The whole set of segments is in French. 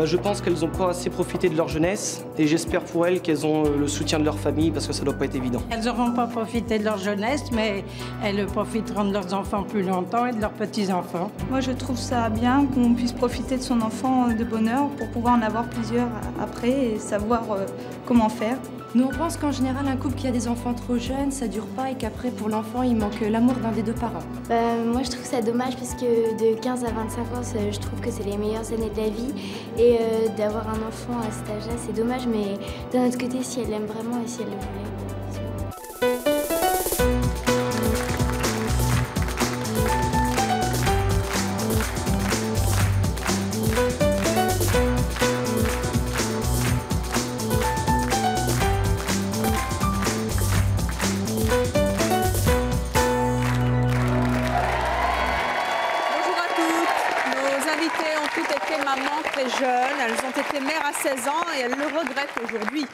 Je pense qu'elles n'ont pas assez profité de leur jeunesse et j'espère pour elles qu'elles ont le soutien de leur famille parce que ça ne doit pas être évident. Elles n'auront pas profité de leur jeunesse, mais elles profiteront de leurs enfants plus longtemps et de leurs petits-enfants. Moi, je trouve ça bien qu'on puisse profiter de son enfant de bonne heure pour pouvoir en avoir plusieurs après et savoir comment faire. Nous, on pense qu'en général, un couple qui a des enfants trop jeunes, ça dure pas et qu'après, pour l'enfant, il manque l'amour d'un des deux parents. Moi, je trouve ça dommage parce que de 15 à 25 ans, je trouve que c'est les meilleures années de la vie. Et d'avoir un enfant à cet âge-là, c'est dommage. Mais d'un autre côté, si elle l'aime vraiment et si elle le voulait. Elles ont été mères à 16 ans et elles le regrettent aujourd'hui.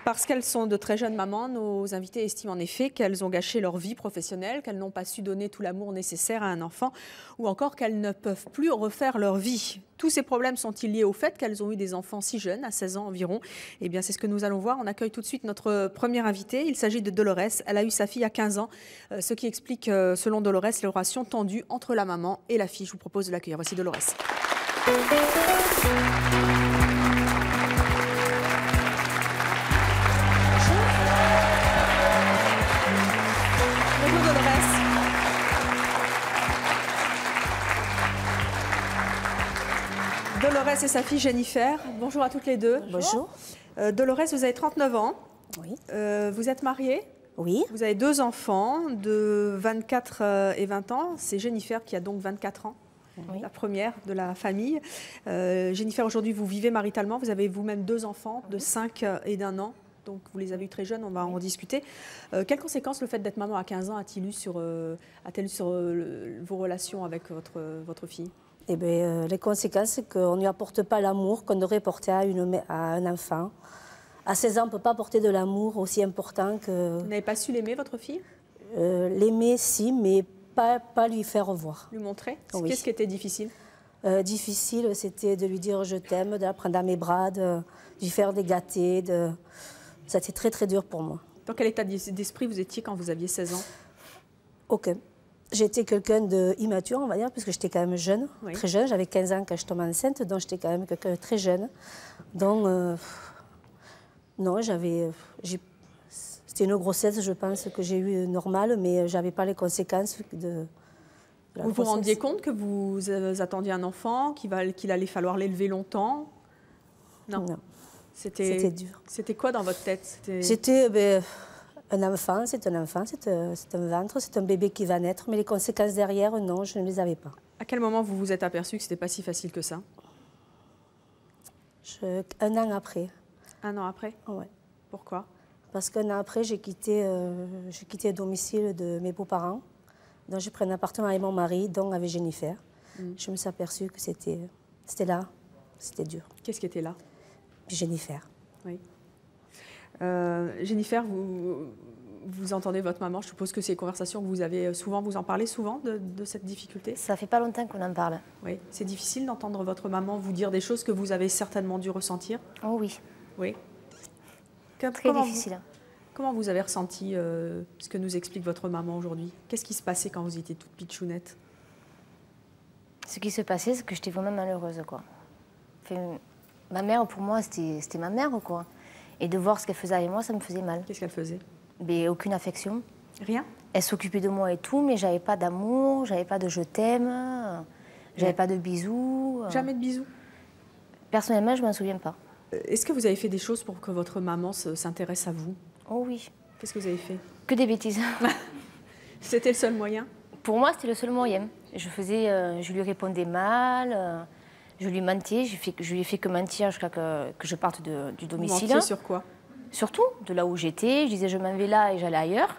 Parce qu'elles sont de très jeunes mamans, nos invités estiment en effet qu'elles ont gâché leur vie professionnelle, qu'elles n'ont pas su donner tout l'amour nécessaire à un enfant ou encore qu'elles ne peuvent plus refaire leur vie. Tous ces problèmes sont-ils liés au fait qu'elles ont eu des enfants si jeunes, à 16 ans environ? Eh bien, c'est ce que nous allons voir. On accueille tout de suite notre première invitée. Il s'agit de Dolores. Elle a eu sa fille à 15 ans, ce qui explique, selon Dolores, les relations tendues entre la maman et la fille. Je vous propose de l'accueillir. Voici Dolores. Bonjour Dolores. Dolores et sa fille Jennifer. Bonjour à toutes les deux. Bonjour. Dolores, vous avez 39 ans. Oui. Vous êtes mariée. Oui. Vous avez 2 enfants de 24 et 20 ans. C'est Jennifer qui a donc 24 ans. Oui. La première de la famille. Jennifer, aujourd'hui, vous vivez maritalement. Vous avez vous-même 2 enfants de 5 et d'1 an. Donc, vous les avez eu très jeunes, on va en discuter. Quelles conséquences le fait d'être maman à 15 ans a-t-il eu sur vos relations avec votre fille? Eh bien, les conséquences, c'est qu'on ne lui apporte pas l'amour qu'on devrait porter à un enfant. À 16 ans, on ne peut pas apporter de l'amour aussi important que... Vous n'avez pas su l'aimer, votre fille? L'aimer, si, mais pas lui faire voir. Lui montrer? Oui. Qu'est-ce qui était difficile? Difficile, c'était de lui dire je t'aime, de la prendre dans mes bras, de lui faire des gâtés. Ça a été très très dur pour moi. Dans quel état d'esprit vous étiez quand vous aviez 16 ans? Aucun. J'étais quelqu'un d'immature, on va dire, parce que j'étais quand même jeune, oui. Très jeune. J'avais 15 ans quand je tombe enceinte, donc j'étais quand même quelqu'un de très jeune. Donc, non, c'était une grossesse, je pense, que j'ai eue normale, mais je n'avais pas les conséquences de la grossesse. Vous vous rendiez compte que vous attendiez un enfant, qu'il allait falloir l'élever longtemps? Non. C'était dur. C'était quoi dans votre tête? C'était un enfant, c'est un enfant, c'est un ventre, c'est un bébé qui va naître, mais les conséquences derrière, non, je ne les avais pas. À quel moment vous vous êtes aperçu que ce n'était pas si facile que ça? 1 an après. 1 an après? Oui. Pourquoi? Parce qu'1 an après, j'ai quitté le domicile de mes beaux-parents. Donc j'ai pris un appartement avec mon mari, donc avec Jennifer. Je me suis aperçue que c'était là, c'était dur. Qu'est-ce qui était là? Jennifer. Oui. Jennifer, vous entendez votre maman, je suppose que c'est une conversation que vous avez souvent, vous en parlez souvent de cette difficulté? Ça fait pas longtemps qu'on en parle. Oui. C'est difficile d'entendre votre maman vous dire des choses que vous avez certainement dû ressentir? Oh oui. Oui. Très difficile. Comment vous avez ressenti ce que nous explique votre maman aujourd'hui? Qu'est-ce qui se passait quand vous étiez toute pitchounette? Ce qui se passait, c'est que j'étais vraiment malheureuse, quoi. Enfin, ma mère, pour moi, c'était ma mère, quoi. Et de voir ce qu'elle faisait avec moi, ça me faisait mal. Qu'est-ce qu'elle faisait? Mais aucune affection. Rien? Elle s'occupait de moi et tout, mais j'avais pas d'amour, j'avais pas de je t'aime, j'avais pas de bisous. Jamais de bisous? Personnellement, je m'en souviens pas. Est-ce que vous avez fait des choses pour que votre maman s'intéresse à vous? Oh oui. Qu'est-ce que vous avez fait? Que des bêtises. C'était le seul moyen? Pour moi, c'était le seul moyen. Je lui répondais mal, je lui mentais, je lui ai fait que mentir jusqu'à que je parte du domicile. Vous mentiez sur quoi? Surtout, de là où j'étais, je disais je m'en vais là et j'allais ailleurs.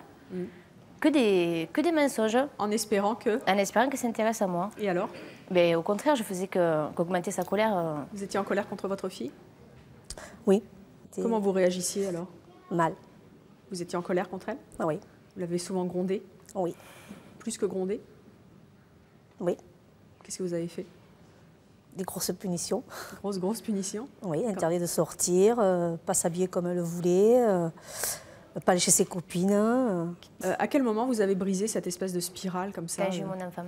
Que des mensonges. En espérant que? En espérant qu'elle s'intéresse à moi. Et alors? Mais au contraire, je faisais qu'augmenter sa colère. Vous étiez en colère contre votre fille? Oui. Comment vous réagissiez alors? Mal. Vous étiez en colère contre elle? Oui. Vous l'avez souvent grondée? Oui. Plus que grondée? Oui. Qu'est-ce que vous avez fait? des grosses punitions. Grosses punitions? Oui, interdit de sortir, pas s'habiller comme elle le voulait, pas aller chez ses copines. À quel moment vous avez brisé cette espèce de spirale comme ça? Quand j'ai eu mon enfant.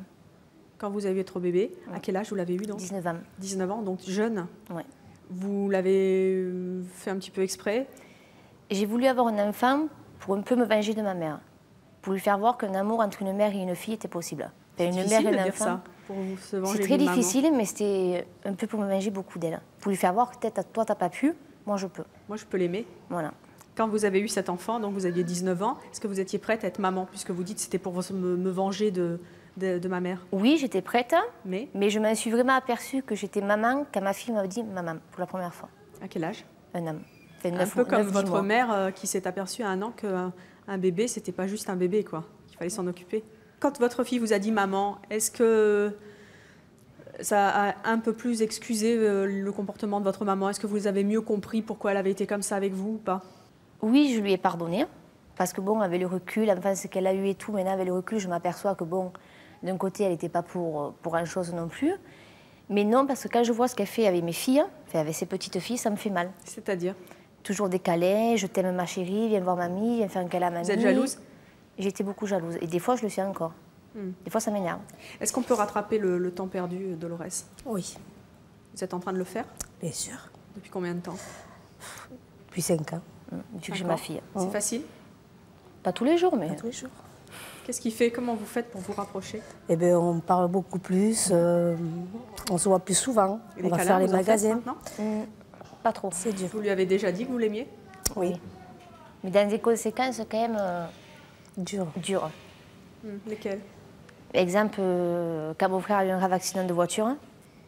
Quand vous avez eu votre bébé, Ouais. à quel âge vous l'avez eu donc? 19 ans. 19 ans, donc jeune. Ouais. Vous l'avez fait un petit peu exprès? J'ai voulu avoir un enfant pour un peu me venger de ma mère. Pour lui faire voir qu'un amour entre une mère et une fille était possible. C'est Une difficile mère et de un dire enfant. ça, pour se venger C'est très d'une maman. difficile, mais c'était un peu pour me venger beaucoup d'elle. Pour lui faire voir que peut-être toi, t'as pas pu, moi je peux. Moi, je peux l'aimer. Voilà. Quand vous avez eu cet enfant, donc vous aviez 19 ans, est-ce que vous étiez prête à être maman, puisque vous dites que c'était pour me venger de ma mère? Oui, j'étais prête, Mais mais je m'en suis vraiment aperçue que j'étais maman quand ma fille m'a dit maman pour la première fois. à quel âge? Un homme. Fait Un 9 peu comme 9-10 votre mois. mère qui s'est aperçue à 1 an qu'un bébé, c'était pas juste un bébé, quoi. Il fallait s'en occuper. Quand votre fille vous a dit maman, est-ce que ça a un peu plus excusé le comportement de votre maman? Est-ce que vous avez mieux compris pourquoi elle avait été comme ça avec vous ou pas? Oui, je lui ai pardonné. Parce que bon, avec le recul, enfin ce qu'elle a eu et tout, maintenant avec le recul, je m'aperçois que bon, d'un côté, elle n'était pas pour grand-chose non plus. Mais non, parce que quand je vois ce qu'elle fait avec mes filles, enfin, avec ses petites filles, ça me fait mal. C'est-à-dire? Toujours des câlins, je t'aime ma chérie, viens voir mamie, viens faire un câlin à mamie. Vous êtes jalouse? J'étais beaucoup jalouse. Et des fois, je le suis encore. Des fois, ça m'énerve. Est-ce qu'on peut rattraper le temps perdu, Dolores? Oui, Vous êtes en train de le faire? bien sûr. Depuis combien de temps? Depuis 5 ans, Depuis que j'ai D'accord. ma fille. C'est facile? Pas tous les jours, mais... tous les jours. Qu'est-ce qui fait? Comment vous faites pour vous rapprocher? Eh bien, on parle beaucoup plus, on se voit plus souvent, Et on les va câlins, faire les vous en faites magasins. maintenant? Pas trop. C'est dur. Vous lui avez déjà dit que vous l'aimiez? Oui, Mais dans des conséquences quand même dur. dures. Lesquelles? Exemple, quand mon frère a eu un grave accident de voiture,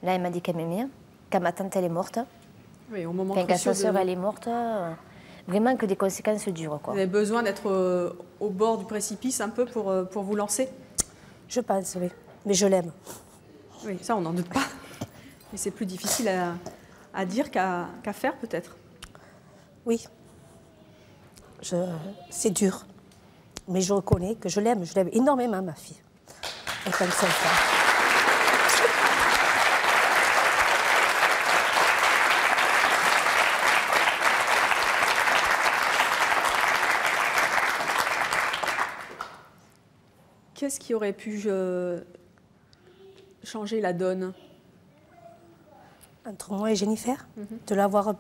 là, il m'a dit qu'elle m'aimait. Quand ma tante, elle est morte. Oui, au moment Quand cruciaux sa sœur, de- elle est morte. Vraiment que des conséquences dures, quoi. Vous avez besoin d'être au bord du précipice un peu pour vous lancer? Je pense, oui. Mais je l'aime. Oui, ça, on n'en doute pas. Mais c'est plus difficile à dire qu'à faire, peut-être. Oui. C'est dur. Mais je reconnais que je l'aime énormément, ma fille. Elle est comme ça. Qu'est-ce qui aurait pu changer la donne? Entre moi et Jennifer, de l'avoir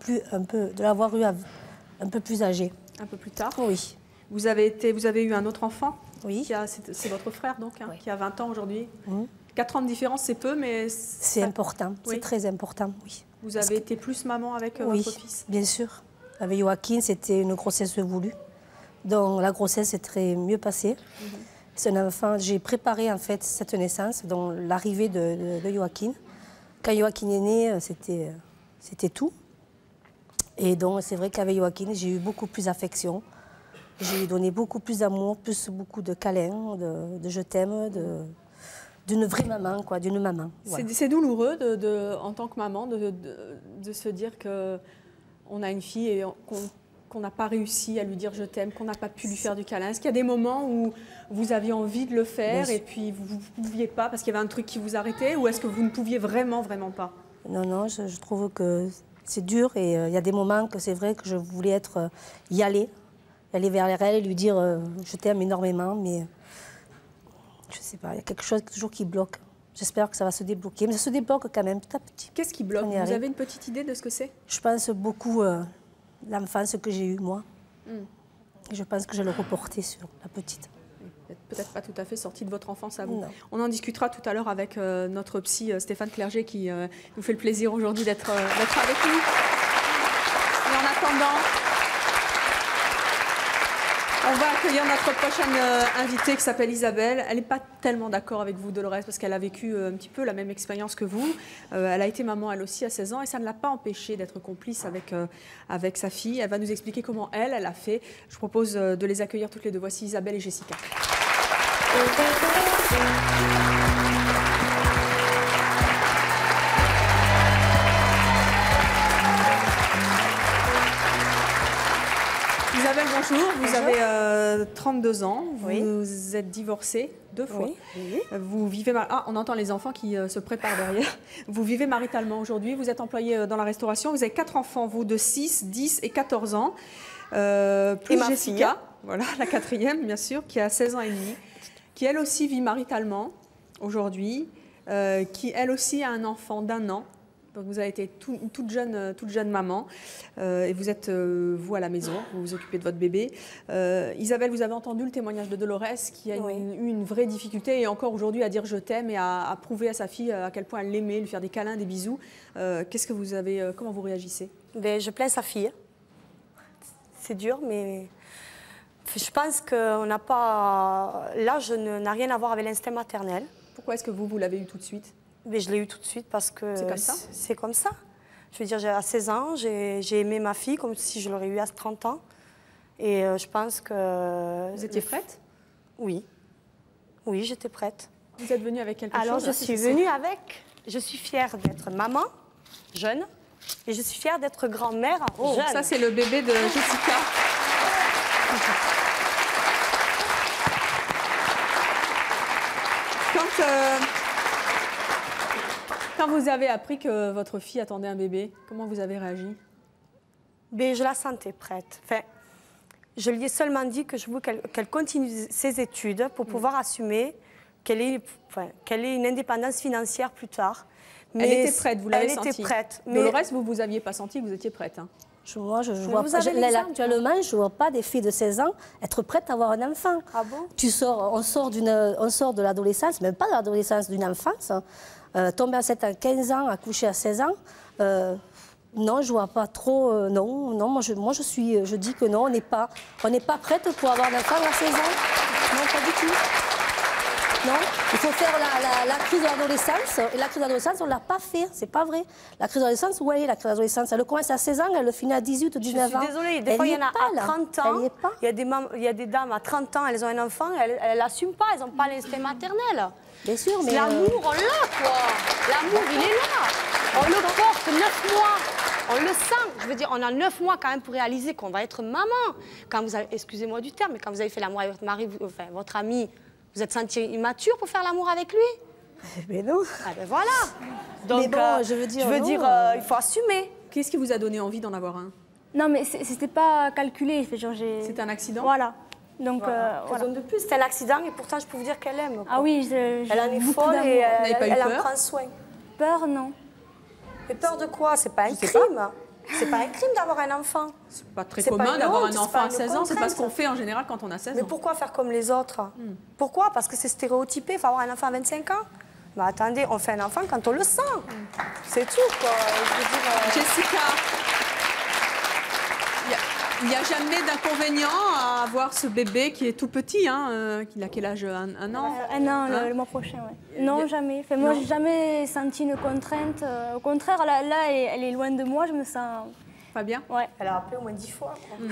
eu un peu plus âgée. Un peu plus tard. Oui. Vous avez eu un autre enfant? Oui. C'est votre frère, donc, Oui. qui a 20 ans aujourd'hui. Mhm. 4 ans de différence, c'est peu, mais... C'est important, Oui. c'est très important, oui. Vous avez été plus maman avec Oui, votre fils? bien sûr. Avec Joaquin, c'était une grossesse voulue. Donc la grossesse s'est très mieux passée. C'est un enfant, j'ai préparé en fait cette naissance, donc l'arrivée de Joaquin. Quand Joaquin est né, c'était tout. Et donc c'est vrai qu'avec Joaquin, j'ai eu beaucoup plus d'affection. J'ai donné beaucoup plus d'amour, beaucoup de câlins, de je t'aime, d'une vraie maman, quoi, d'une maman. Voilà. C'est douloureux en tant que maman de se dire qu'on a une fille et qu'on n'a pas réussi à lui dire je t'aime, qu'on n'a pas pu lui faire du câlin. Est-ce qu'il y a des moments où vous aviez envie de le faire et puis vous ne pouviez pas parce qu'il y avait un truc qui vous arrêtait, ou est-ce que vous ne pouviez vraiment, vraiment pas? Non, je trouve que c'est dur et il y a des moments que c'est vrai que je voulais y aller vers elle et lui dire je t'aime énormément, mais je sais pas, il y a quelque chose toujours qui bloque. J'espère que ça va se débloquer, mais ça se débloque quand même petit à petit. Qu'est-ce qui bloque? On y Vous arrive. avez une petite idée de ce que c'est? Je pense beaucoup à l'enfance que j'ai eue, moi. Et je pense que je vais le reporter sur la petite. Peut-être pas tout à fait sorti de votre enfance à vous. Non. On en discutera tout à l'heure avec notre psy Stéphane Clerget qui nous fait le plaisir aujourd'hui d'être avec nous. Et en attendant, on va accueillir notre prochaine invitée qui s'appelle Isabelle. Elle n'est pas tellement d'accord avec vous, Dolores, parce qu'elle a vécu un petit peu la même expérience que vous. Elle a été maman, elle aussi, à 16 ans, et ça ne l'a pas empêchée d'être complice avec sa fille. Elle va nous expliquer comment elle a fait. Je vous propose de les accueillir toutes les deux. Voici Isabelle et Jessica. Isabelle, bonjour. Vous avez 32 ans. Vous êtes divorcée 2 fois. Oui. Vous vivez... Ah, on entend les enfants qui se préparent derrière. Vous vivez maritalement aujourd'hui. Vous êtes employée dans la restauration. Vous avez 4 enfants, vous, de 6, 10 et 14 ans. Plus ma Jessica, voilà, la 4e, bien sûr, qui a 16 ans et demi, qui, elle aussi, vit maritalement aujourd'hui, qui, elle aussi, a un enfant d'1 an. Donc vous avez été toute jeune maman et vous êtes, vous, à la maison, vous vous occupez de votre bébé. Isabelle, vous avez entendu le témoignage de Dolores qui a eu une vraie difficulté et encore aujourd'hui à dire je t'aime et à prouver à sa fille à quel point elle l'aimait, lui faire des câlins, des bisous. Qu'est-ce que vous avez, comment vous réagissez? Je plains sa fille. C'est dur, mais je pense qu'on n'a pas... L'âge n'a rien à voir avec l'instinct maternel. Pourquoi est-ce que vous l'avez eu tout de suite? Mais je l'ai eu tout de suite parce que c'est comme ça. C'est comme ça. Je veux dire, à 16 ans, j'ai aimé ma fille comme si je l'aurais eue à 30 ans. Et je pense que... Vous étiez prête? Oui. Oui, j'étais prête. Vous êtes venue avec quelque chose? Alors, je suis venue avec... Je suis fière d'être maman, jeune, et je suis fière d'être grand-mère, jeune. Ça, c'est le bébé de Jessica. Quand vous avez appris que votre fille attendait un bébé, comment vous avez réagi? Mais je la sentais prête. Enfin, je lui ai seulement dit que je voulais qu'elle continue ses études pour pouvoir assumer qu'elle ait une indépendance financière plus tard. Mais elle était prête, vous l'avez senti? Elle était prête. Mais le reste, vous n'aviez pas senti que vous étiez prête, hein? Moi, je vois pas. Actuellement, je ne vois pas des filles de 16 ans être prêtes à avoir un enfant. Ah bon? On sort de l'adolescence, même pas de l'adolescence, d'une enfance. Tomber enceinte à 15 ans, accoucher à 16 ans, non, je ne vois pas trop. Non, moi, je dis que non, on n'est pas prête pour avoir un enfant à 16 ans. Non, pas du tout. Non, il faut faire la crise de l'adolescence. Et la crise de l'adolescence, on ne l'a pas fait, c'est pas vrai. La crise de l'adolescence, où elle est, la crise de l'adolescence? Elle commence à 16 ans, elle le finit à 18 ou 19 ans. Je suis désolée, des fois, il y en a à 30 ans. Il y a des dames à 30 ans, elles ont un enfant, elles n'assument pas, elles n'ont pas l'instinct maternel. Bien sûr, mais... L'amour, on l'a, quoi. L'amour, il est là. On le porte 9 mois. On le sent. Je veux dire, on a 9 mois quand même pour réaliser qu'on va être maman. Quand vous avez, excusez-moi du terme, mais quand vous avez fait l'amour avec votre mari, votre ami, vous êtes senti immature pour faire l'amour avec lui? Mais non. Ah ben voilà. Donc, mais bon, je veux dire, il faut assumer. Qu'est-ce qui vous a donné envie d'en avoir un? Non, mais c'était pas calculé. C'était un accident? Voilà. Donc, voilà. De plus, c'était un accident et pourtant je peux vous dire qu'elle aime. Quoi. Ah oui, elle en est folle et elle en prend soin. Peur, non. Mais peur de quoi? C'est pas un crime. C'est pas un crime d'avoir un enfant. C'est pas très commun d'avoir un enfant à 16 ans. C'est pas ce qu'on fait en général quand on a 16 ans. Mais pourquoi faire comme les autres? Pourquoi? Parce que c'est stéréotypé. Il faut avoir un enfant à 25 ans. Mais attendez, on fait un enfant quand on le sent. C'est tout, quoi. Je veux dire, Jessica, il n'y a jamais d'inconvénient à avoir ce bébé qui est tout petit, hein, qu'il a quel âge? Un an? Un an, le mois prochain, oui. Non, jamais. Enfin, moi, je n'ai jamais senti une contrainte. Au contraire, là elle est loin de moi, je me sens... Pas bien? Ouais. Elle a appelé au moins 10 fois. Quoi.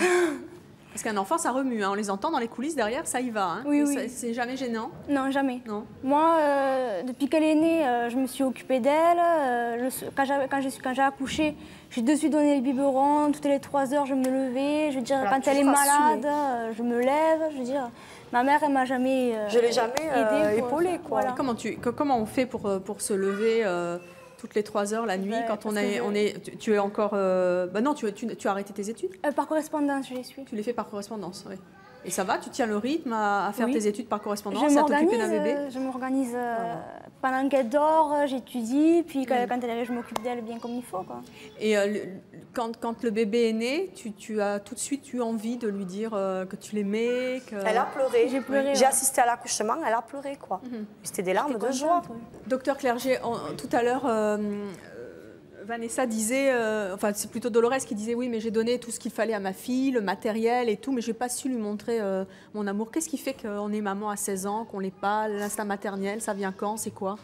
Parce qu'un enfant, ça remue, hein. On les entend dans les coulisses derrière, ça y va. Hein. Oui, oui. C'est jamais gênant? Non, jamais. Non. Moi, depuis qu'elle est née, je me suis occupée d'elle. Quand j'ai accouché, j'ai de suite donné le biberon. Toutes les 3 heures, je me levais. Je veux dire, quand elle est malade, je me lève. Je veux dire, ma mère, elle m'a jamais je l'ai jamais épaulée, quoi. Voilà. Comment on fait pour se lever toutes les 3 heures la nuit quand tu es encore... non, tu as arrêté tes études? Par correspondance, je les suis. Tu les fais par correspondance, oui. Et ça va? Tu tiens le rythme à faire tes études par correspondance, à t'occuper d'un bébé? Je m'organise pendant qu'elle dort, j'étudiie, puis quand elle arrive, je m'occupe d'elle bien comme il faut, quoi. Et quand le bébé est né, tu as tout de suite eu envie de lui dire que tu l'aimais? Elle a pleuré. J'ai pleuré. J'ai assisté à l'accouchement, elle a pleuré, quoi. C'était des larmes de joie. Docteur Clerget, tout à l'heure, Vanessa disait, enfin c'est plutôt Dolores qui disait oui mais j'ai donné tout ce qu'il fallait à ma fille, le matériel et tout, mais je n'ai pas su lui montrer mon amour. Qu'est-ce qui fait qu'on est maman à 16 ans, qu'on l'est pas? L'instinct maternel, ça vient quand? C'est quoi?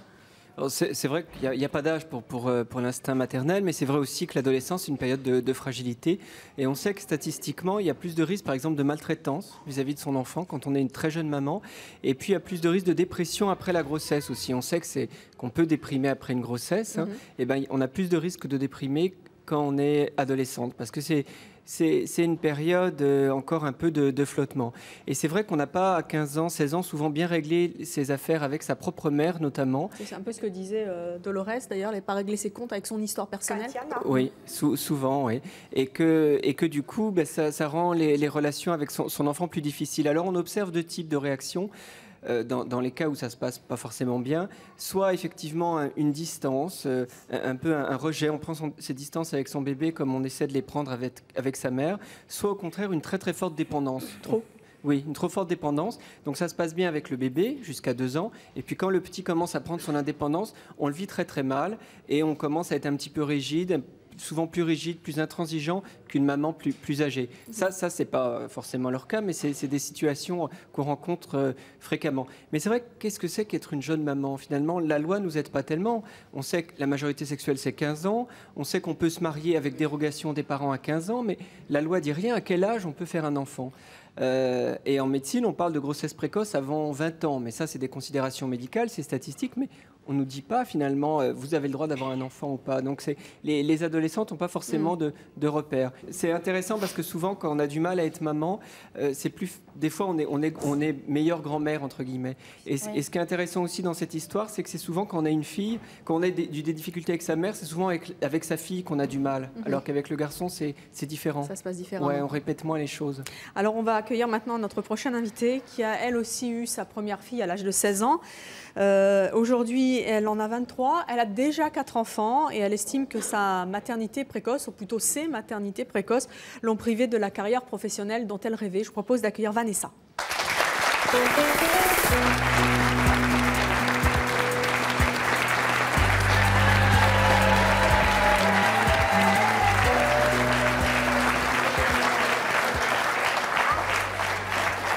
C'est vrai qu'il n'y a pas d'âge pour l'instinct maternel, mais c'est vrai aussi que l'adolescence est une période de fragilité. Et on sait que statistiquement, il y a plus de risques, par exemple, de maltraitance vis-à-vis de son enfant quand on est une très jeune maman. Et puis, il y a plus de risques de dépression après la grossesse aussi. On sait qu'on peut déprimer après une grossesse. Et ben, on a plus de risques de déprimer quand on est adolescente, parce que c'est une période encore un peu de flottement. Et c'est vrai qu'on n'a pas à 15 ans, 16 ans souvent bien réglé ses affaires avec sa propre mère notamment. C'est un peu ce que disait Dolores d'ailleurs, elle n'a pas réglé ses comptes avec son histoire personnelle. Oui, souvent, oui. Et que du coup, ben, ça rend les relations avec son enfant plus difficiles. Alors on observe deux types de réactions. Dans les cas où ça se passe pas forcément bien, soit effectivement une distance, un peu un rejet, on prend ses distances avec son bébé comme on essaie de les prendre avec sa mère, soit au contraire une très très forte dépendance. Oui, une trop forte dépendance. Donc ça se passe bien avec le bébé jusqu'à 2 ans. Et puis quand le petit commence à prendre son indépendance, on le vit très très mal et on commence à être un petit peu rigide, souvent plus rigide, plus intransigeant qu'une maman plus âgée. Ça c'est pas forcément leur cas, mais c'est des situations qu'on rencontre fréquemment. Mais c'est vrai, qu'est-ce que c'est qu'être une jeune maman? Finalement, la loi nous aide pas tellement. On sait que la majorité sexuelle, c'est 15 ans. On sait qu'on peut se marier avec dérogation des parents à 15 ans, mais la loi dit rien à quel âge on peut faire un enfant. Et en médecine, on parle de grossesse précoce avant 20 ans. Mais ça, c'est des considérations médicales, c'est statistique, mais on ne nous dit pas finalement vous avez le droit d'avoir un enfant ou pas. Donc les adolescentes n'ont pas forcément de repères. C'est intéressant parce que souvent quand on a du mal à être maman, des fois on est meilleure grand-mère entre guillemets. Et ce qui est intéressant aussi dans cette histoire, c'est que c'est souvent quand on a une fille, quand on a des difficultés avec sa mère, c'est souvent avec sa fille qu'on a du mal. Alors qu'avec le garçon c'est différent. Ça se passe différemment. Ouais, on répète moins les choses. Alors on va accueillir maintenant notre prochaine invitée qui a elle aussi eu sa première fille à l'âge de 16 ans. Aujourd'hui, elle en a 23, elle a déjà 4 enfants et elle estime que sa maternité précoce, ou plutôt ses maternités précoces, l'ont privée de la carrière professionnelle dont elle rêvait. Je vous propose d'accueillir Vanessa.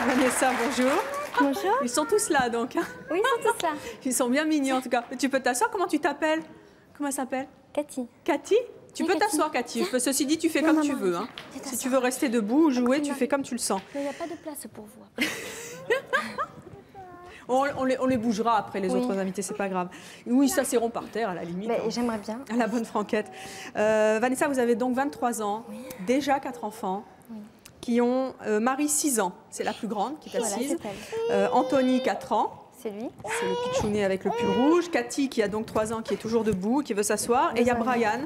Vanessa, bonjour. Bonjour. Ils sont tous là donc. Oui, ils sont tous là. Ils sont bien mignons en tout cas. Tu peux t'asseoir, comment tu t'appelles? Comment elle s'appelle? Cathy. Cathy? Tu peux t'asseoir, Cathy. Ceci dit, tu fais comme tu veux. Hein. Si tu veux rester debout ou jouer, tu fais comme tu le sens. Il n'y a pas de place pour vous. On les bougera après les autres invités, c'est pas grave. Oui, ça s'assiront par terre à la limite. J'aimerais bien. À la bonne franquette. Vanessa, vous avez donc 23 ans, déjà 4 enfants. Qui ont Marie 6 ans, c'est la plus grande qui est assise. Anthony 4 ans. C'est lui. C'est le pitchounet avec le pull rouge. Cathy qui a donc 3 ans, qui est toujours debout, qui veut s'asseoir. Et il y a Brian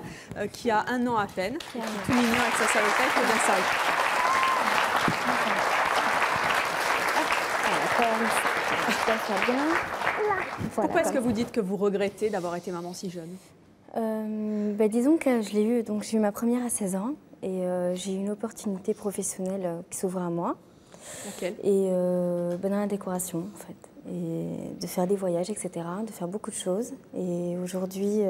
qui a 1 an à peine, qui est tout mignon avec sa salopette, qui vient s'arrêter. Pourquoi est-ce que vous dites que vous regrettez d'avoir été maman si jeune? Disons que je l'ai eu, donc j'ai eu ma première à 16 ans. Et j'ai eu une opportunité professionnelle qui s'ouvre à moi. Laquelle? Et dans la décoration, en fait. Et de faire des voyages, etc. De faire beaucoup de choses. Et aujourd'hui,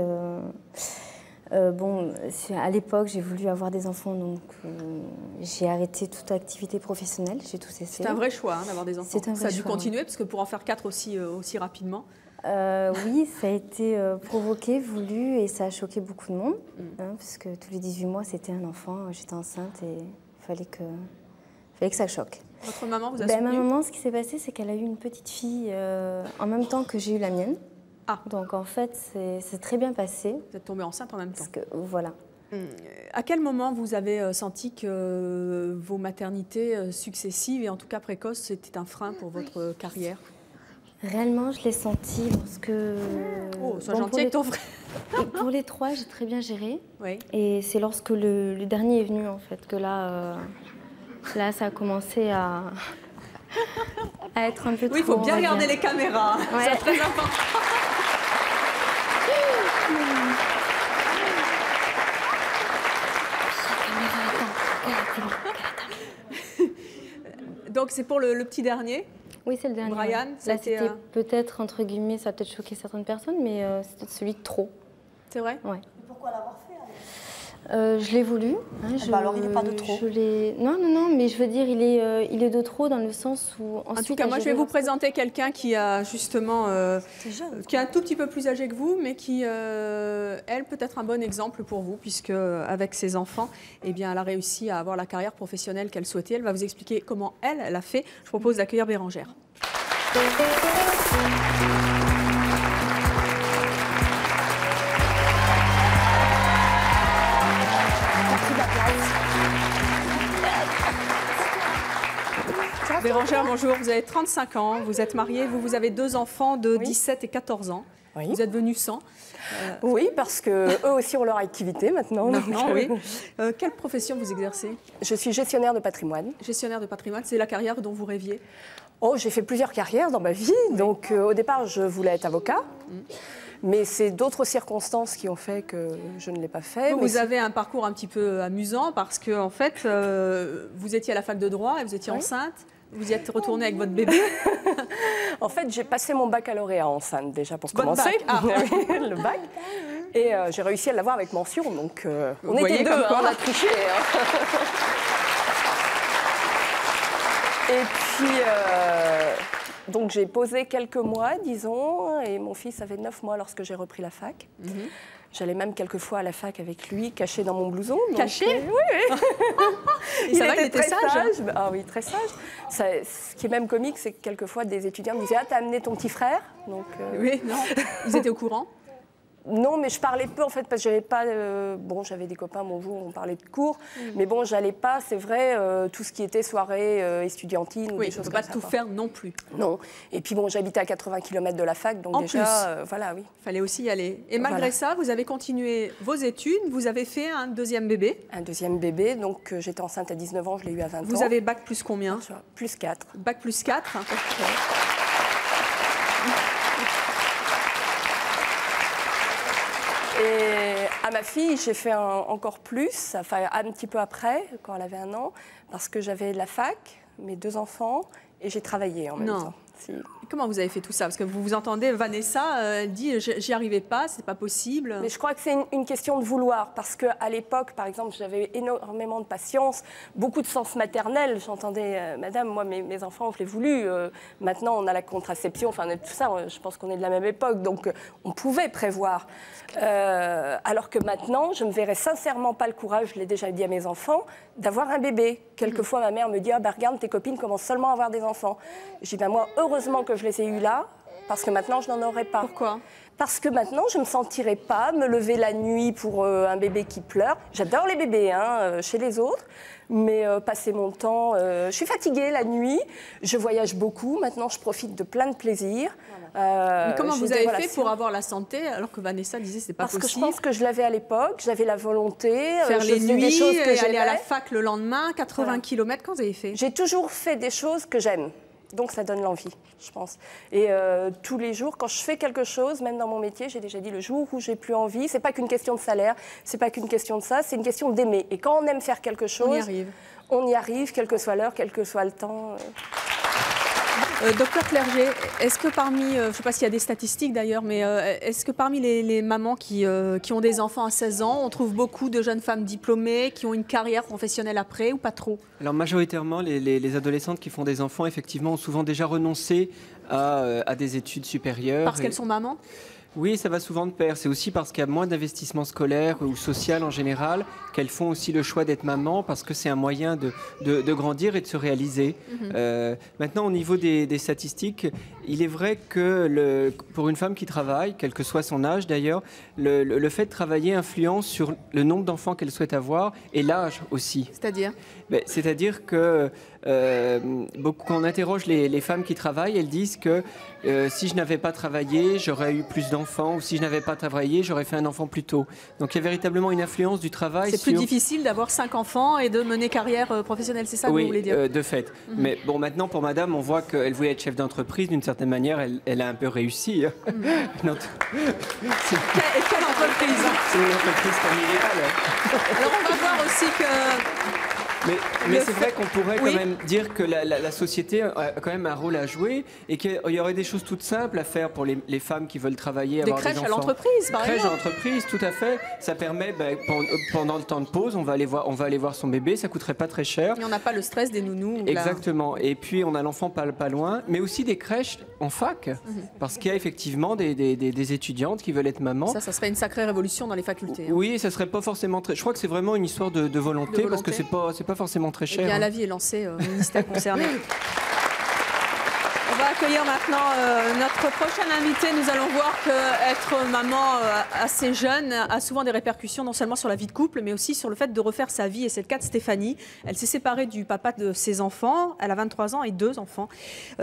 à l'époque, j'ai voulu avoir des enfants, donc j'ai arrêté toute activité professionnelle. J'ai tout cessé. C'est un vrai choix d'avoir des enfants. Ça a dû continuer, parce que pour en faire 4 aussi rapidement. Oui, ça a été provoqué, voulu et ça a choqué beaucoup de monde. Parce que tous les 18 mois, c'était un enfant, j'étais enceinte et il fallait que ça choque. Votre maman vous a soutenu? Ma maman, ce qui s'est passé, c'est qu'elle a eu une petite fille en même temps que j'ai eu la mienne. Donc en fait, c'est très bien passé. Vous êtes tombée enceinte en même temps. Voilà. À quel moment vous avez senti que vos maternités successives et en tout cas précoces, c'était un frein pour votre carrière? Réellement, je l'ai senti lorsque... Oh, sois gentil avec ton frère. Pour les 3, j'ai très bien géré. Oui. Et c'est lorsque le dernier est venu, en fait, que là, ça a commencé à être un peu trop... Oui, il faut bien regarder les caméras. Ouais. C'est très important. Donc, c'est pour le petit dernier? Oui, c'est le dernier. Brian, ça c'était peut-être, entre guillemets, ça a peut-être choqué certaines personnes, mais c'était celui de trop. C'est vrai? Oui. Pourquoi l'avoir fait? Je l'ai voulu. Alors, il n'est pas de trop. Non, mais je veux dire, il est de trop dans le sens où... En tout cas, moi, je vais vous présenter quelqu'un qui a justement... qui est un tout petit peu plus âgé que vous, mais qui, elle, peut être un bon exemple pour vous, puisque avec ses enfants, eh bien, elle a réussi à avoir la carrière professionnelle qu'elle souhaitait. Elle va vous expliquer comment elle a fait. Je propose d'accueillir Bérangère. Bérangère, bonjour. Vous avez 35 ans, vous êtes mariée, vous avez 2 enfants de 17 et 14 ans. Oui. Vous êtes venus sans. Oui, parce qu'eux aussi ont leur activité maintenant. Oui. Quelle profession vous exercez? Je suis gestionnaire de patrimoine. Gestionnaire de patrimoine, c'est la carrière dont vous rêviez? Oh, j'ai fait plusieurs carrières dans ma vie. Donc au départ, je voulais être avocat. Mais c'est d'autres circonstances qui ont fait que je ne l'ai pas fait. Vous avez un parcours un petit peu amusant parce que, en fait, vous étiez à la fac de droit et vous étiez enceinte. Vous y êtes retournée avec votre bébé. En fait, j'ai passé mon baccalauréat enceinte déjà pour commencer. Le bac. Et j'ai réussi à l'avoir avec mention. Donc on était deux, on a triché. Et puis, donc j'ai posé quelques mois, disons, et mon fils avait 9 mois lorsque j'ai repris la fac. J'allais même quelques fois à la fac avec lui, caché dans mon blouson. Caché? Oui. Il était très sage. Ah oui, très sage. Ça, ce qui est même comique, c'est que quelquefois des étudiants me disaient « Ah, t'as amené ton petit frère ?» Donc, oui, non. Ils étaient au courant? Non, mais je parlais peu en fait parce que j'avais pas. Bon, j'avais des copains, bonjour, on parlait de cours, mais bon, j'allais pas. C'est vrai, tout ce qui était soirée estudiantine ou des choses comme ça. Pas tout faire non plus. Non. Et puis bon, j'habitais à 80 km de la fac, donc en déjà, plus, voilà, oui. Fallait aussi y aller. Et malgré ça, vous avez continué vos études. Vous avez fait un deuxième bébé. Un deuxième bébé, donc j'étais enceinte à 19 ans, je l'ai eu à 20 ans. Vous avez bac plus combien? Plus 4. Bac plus 4. Et à ma fille, j'ai fait encore plus, enfin un petit peu après, quand elle avait 1 an, parce que j'avais la fac, mes 2 enfants, et j'ai travaillé en même temps. Si. Comment vous avez fait tout ça? Parce que vous vous entendez, Vanessa, elle dit j'y arrivais pas, c'est pas possible. Mais je crois que c'est une question de vouloir, parce qu'à l'époque, par exemple, j'avais énormément de patience, beaucoup de sens maternel. J'entendais, madame, moi, mes enfants, je l'ai voulu. Maintenant, on a la contraception, enfin, tout ça, je pense qu'on est de la même époque, donc on pouvait prévoir. Alors que maintenant, je ne me verrais sincèrement pas le courage, je l'ai déjà dit à mes enfants, d'avoir un bébé. Quelquefois, ma mère me dit, ah, bah, regarde, tes copines commencent seulement à avoir des enfants. Je dis, bah, moi, heureusement que je les ai eus là, parce que maintenant, je n'en aurais pas. Pourquoi? Parce que maintenant, je ne me sentirais pas me lever la nuit pour un bébé qui pleure. J'adore les bébés, chez les autres, mais passer mon temps... je suis fatiguée la nuit, je voyage beaucoup, maintenant je profite de plein de plaisirs. Mais comment vous avez fait pour avoir la santé, alors que Vanessa disait que c'est pas possible? Parce que je pense que je l'avais à l'époque, j'avais la volonté. Faire les nuits, des choses que aller à la fac le lendemain, 80 km, quand vous avez fait? J'ai toujours fait des choses que j'aime. Donc ça donne l'envie, je pense. Et tous les jours, quand je fais quelque chose, même dans mon métier, j'ai déjà dit, le jour où j'ai plus envie, c'est pas qu'une question de salaire, c'est pas qu'une question de ça, c'est une question d'aimer. Et quand on aime faire quelque chose, on y arrive, quelle que soit l'heure, quel que soit le temps. Docteur Clerget, est-ce que parmi, je ne sais pas s'il y a des statistiques d'ailleurs, mais est-ce que parmi les mamans qui ont des enfants à 16 ans, on trouve beaucoup de jeunes femmes diplômées qui ont une carrière professionnelle après ou pas trop? Alors majoritairement, les adolescentes qui font des enfants, effectivement, ont souvent déjà renoncé à des études supérieures. Parce qu'elles sont mamans? Oui, ça va souvent de pair. C'est aussi parce qu'il y a moins d'investissement scolaire ou social en général qu'elles font aussi le choix d'être maman parce que c'est un moyen de grandir et de se réaliser. Maintenant, au niveau des statistiques, il est vrai que pour une femme qui travaille, quel que soit son âge d'ailleurs, le fait de travailler influence sur le nombre d'enfants qu'elle souhaite avoir et l'âge aussi. C'est-à-dire? C'est-à-dire que quand on interroge les femmes qui travaillent, elles disent que si je n'avais pas travaillé, j'aurais eu plus d'enfants, ou si je n'avais pas travaillé, j'aurais fait un enfant plus tôt. Donc il y a véritablement une influence du travail. C'est plus difficile d'avoir 5 enfants et de mener carrière professionnelle, c'est ça que vous voulez dire? Oui, de fait. Mais bon, maintenant pour madame, on voit qu'elle voulait être chef d'entreprise, d'une certaine manière, elle a un peu réussi. Quelle entreprise? C'est une entreprise familiale. Alors on va voir aussi que... Mais c'est vrai qu'on pourrait quand même dire que la société a quand même un rôle à jouer et qu'il y aurait des choses toutes simples à faire pour les femmes qui veulent travailler, avoir des enfants. Des crèches à l'entreprise, par exemple. Crèches à l'entreprise, tout à fait. Ça permet, pendant le temps de pause, on va aller voir son bébé, ça coûterait pas très cher. Et on n'a pas le stress des nounous. Exactement. Et puis on a l'enfant pas loin, mais aussi des crèches en fac, parce qu'il y a effectivement des étudiantes qui veulent être mamans. Ça serait une sacrée révolution dans les facultés. Oui, ça serait pas forcément très... Je crois que c'est vraiment une histoire de volonté, parce que c'est pas forcément très cher. Eh bien, l'avis est lancé au ministère concerné. On va accueillir maintenant notre prochaine invitée. Nous allons voir qu'être maman assez jeune a souvent des répercussions non seulement sur la vie de couple, mais aussi sur le fait de refaire sa vie. Et c'est le cas de Stéphanie. Elle s'est séparée du papa de ses enfants. Elle a 23 ans et 2 enfants.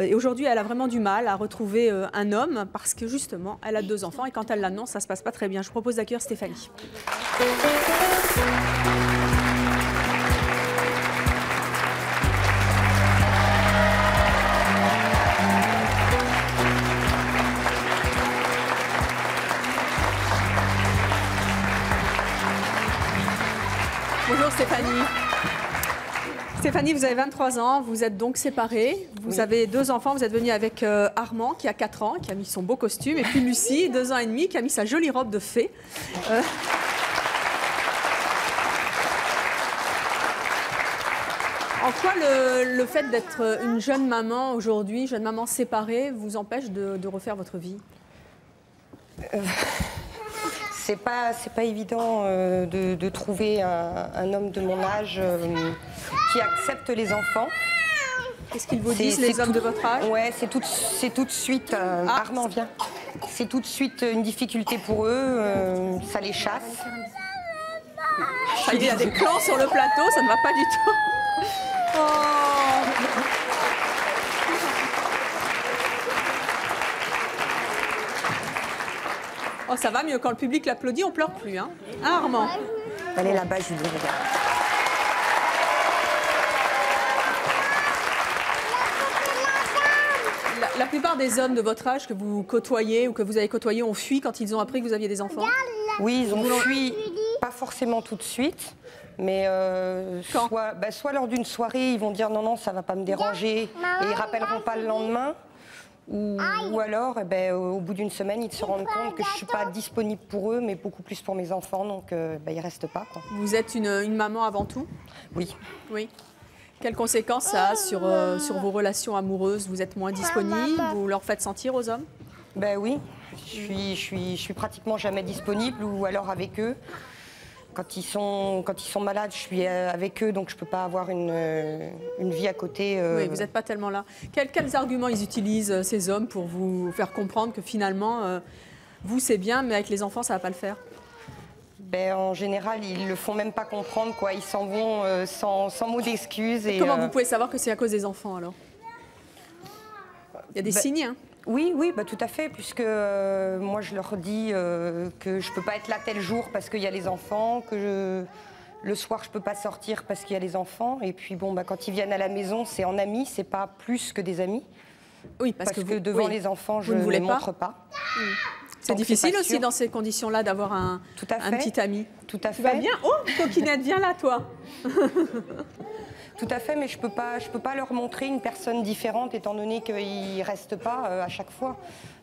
Et aujourd'hui, elle a vraiment du mal à retrouver un homme parce que justement, elle a 2 enfants. Et quand elle l'annonce, ça ne se passe pas très bien. Je vous propose d'accueillir Stéphanie. Bonjour Stéphanie. Stéphanie, vous avez 23 ans, vous êtes donc séparée, vous avez 2 enfants, vous êtes venue avec Armand qui a 4 ans, qui a mis son beau costume, et puis Lucie, 2 ans et demi, qui a mis sa jolie robe de fée. En quoi le fait d'être une jeune maman aujourd'hui, jeune maman séparée, vous empêche de refaire votre vie? C'est pas évident de trouver un homme de mon âge qui accepte les enfants. Qu'est-ce qu'ils vous disent, les hommes de votre âge? Ouais, c'est tout de suite. Armand, viens. C'est tout de suite une difficulté pour eux. Ça les chasse. Il y a des clans sur le plateau, ça ne va pas du tout. Oh. Oh, ça va mieux. Quand le public l'applaudit, on pleure plus. Hein, Armand? Allez là-bas, Julie, regarde. La plupart des hommes de votre âge que vous côtoyez ou que vous avez côtoyés ont fui quand ils ont appris que vous aviez des enfants? Oui, ils ont fui, pas forcément tout de suite, mais soit lors d'une soirée, ils vont dire non, ça va pas me déranger, et ils rappelleront pas le lendemain. Ou alors, au bout d'une semaine, ils se rendent compte que je ne suis pas disponible pour eux, mais beaucoup plus pour mes enfants, donc ils ne restent pas. Quoi. Vous êtes une maman avant tout? Oui. Oui. Quelles conséquences ça a sur vos relations amoureuses? Vous êtes moins disponible? Vous leur faites sentir aux hommes? Oui, je suis pratiquement jamais disponible, ou alors avec eux. Quand ils sont malades, je suis avec eux, donc je ne peux pas avoir une vie à côté. Oui, vous n'êtes pas tellement là. Quels arguments ils utilisent, ces hommes, pour vous faire comprendre que finalement, vous, c'est bien, mais avec les enfants, ça ne va pas le faire? En général, ils ne le font même pas comprendre, quoi. Ils s'en vont sans mot d'excuses. Comment vous pouvez savoir que c'est à cause des enfants, alors? Il y a des signes, hein? Oui, tout à fait, puisque moi je leur dis que je ne peux pas être là tel jour parce qu'il y a les enfants, que le soir je ne peux pas sortir parce qu'il y a les enfants, et puis quand ils viennent à la maison, c'est en amis, c'est pas plus que des amis. Oui, parce que devant les enfants, je ne les montre pas. C'est difficile aussi dans ces conditions-là d'avoir un petit ami. Tout à fait. Tu vas bien? Oh, coquinette, viens là, toi. Tout à fait, mais je peux pas leur montrer une personne différente étant donné qu'ils ne restent pas à chaque fois.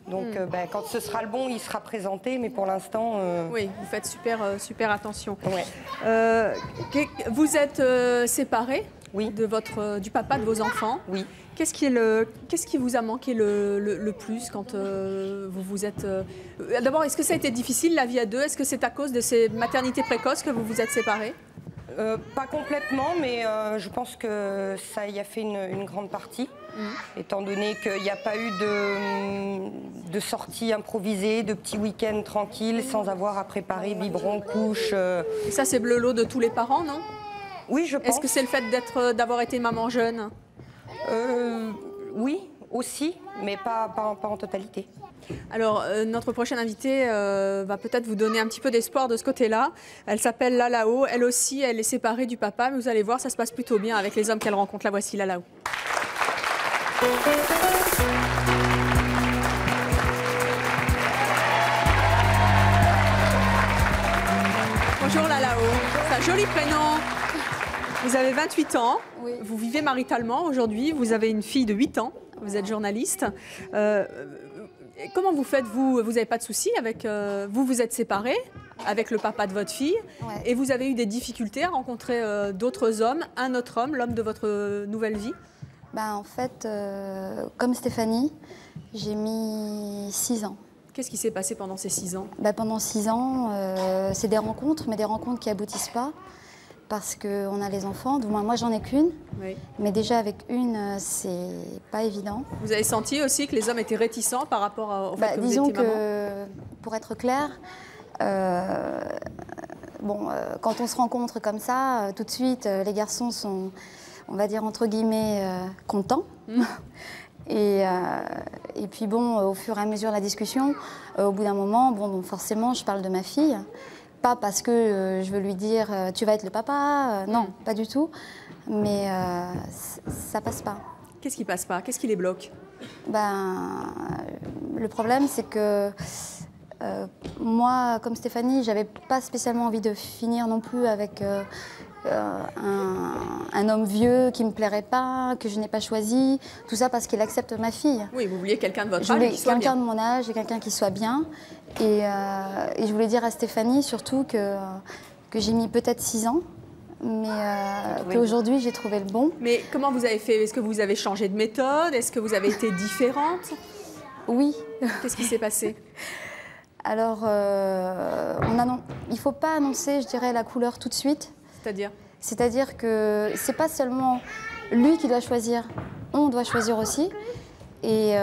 Donc quand ce sera le bon, il sera présenté, mais pour l'instant... Oui, vous faites super attention. Ouais. Vous êtes séparés du papa de vos enfants. Oui. Qu'est-ce qui vous a manqué le plus quand vous êtes... D'abord, est-ce que ça a été difficile, la vie à deux? Est-ce que c'est à cause de ces maternités précoces que vous vous êtes séparés? Pas complètement, mais je pense que ça y a fait une grande partie, étant donné qu'il n'y a pas eu de sorties improvisées, de petits week-ends tranquilles, sans avoir à préparer biberon, couche. Et ça, c'est le lot de tous les parents, non? Oui, je pense. Est-ce que c'est le fait d'avoir été maman jeune? Oui, aussi, mais pas en totalité. Alors, notre prochaine invitée va peut-être vous donner un petit peu d'espoir de ce côté-là. Elle s'appelle Lalao. Elle aussi, elle est séparée du papa, mais vous allez voir, ça se passe plutôt bien avec les hommes qu'elle rencontre. La voici, Lalao. Bonjour Lalao. C'est un joli prénom. Vous avez 28 ans. Oui. Vous vivez maritalement aujourd'hui. Vous avez une fille de 8 ans. Vous êtes journaliste. Comment vous faites, vous n'avez pas de soucis avec... vous êtes séparés avec le papa de votre fille, et vous avez eu des difficultés à rencontrer d'autres hommes, un autre homme, l'homme de votre nouvelle vie? En fait, comme Stéphanie, j'ai mis 6 ans. Qu'est-ce qui s'est passé pendant ces 6 ans? Pendant 6 ans, c'est des rencontres, mais des rencontres qui n'aboutissent pas. parce qu'on a les enfants. Du moins, moi, j'en ai qu'une. Oui. Mais déjà, avec une, c'est pas évident. Vous avez senti aussi que les hommes étaient réticents par rapport au fait que disons vous étiez maman? que, pour être clair, quand on se rencontre comme ça, tout de suite, les garçons sont, on va dire, entre guillemets, contents. Et puis bon, au fur et à mesure de la discussion, au bout d'un moment, forcément, je parle de ma fille. Pas parce que je veux lui dire « tu vas être le papa », non, pas du tout. Mais ça passe pas. Qu'est-ce qui passe pas? Qu'est-ce qui les bloque? Le problème, c'est que moi, comme Stéphanie, j'avais pas spécialement envie de finir non plus avec un homme vieux qui me plairait pas, que je n'ai pas choisi. Tout ça parce qu'il accepte ma fille. Oui, vous vouliez quelqu'un de votre âge qui soit bien. Quelqu'un de mon âge et quelqu'un qui soit bien. Et je voulais dire à Stéphanie surtout que j'ai mis peut-être 6 ans. Mais qu'aujourd'hui, j'ai trouvé le bon. Mais comment vous avez fait? Est-ce que vous avez changé de méthode? Est-ce que vous avez été différente? Oui. Qu'est-ce qui s'est passé? Alors, il ne faut pas annoncer, je dirais, la couleur tout de suite. C'est-à-dire? C'est-à-dire que ce n'est pas seulement lui qui doit choisir, on doit choisir aussi. Et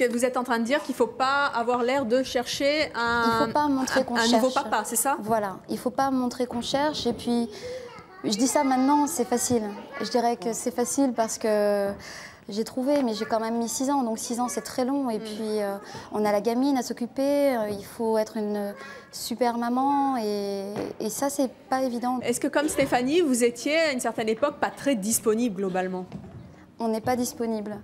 vous êtes en train de dire qu'il ne faut pas avoir l'air de chercher il faut pas montrer qu'on cherche. nouveau papa, c'est ça? Voilà, il ne faut pas montrer qu'on cherche. Et puis, je dis ça maintenant, c'est facile. Je dirais que c'est facile parce que j'ai trouvé, mais j'ai quand même mis 6 ans. Donc 6 ans, c'est très long. Et puis, on a la gamine à s'occuper. Il faut être une super maman. Et ça, c'est pas évident. Est-ce que, comme Stéphanie, vous étiez à une certaine époque pas très disponible globalement? On n'est pas disponible.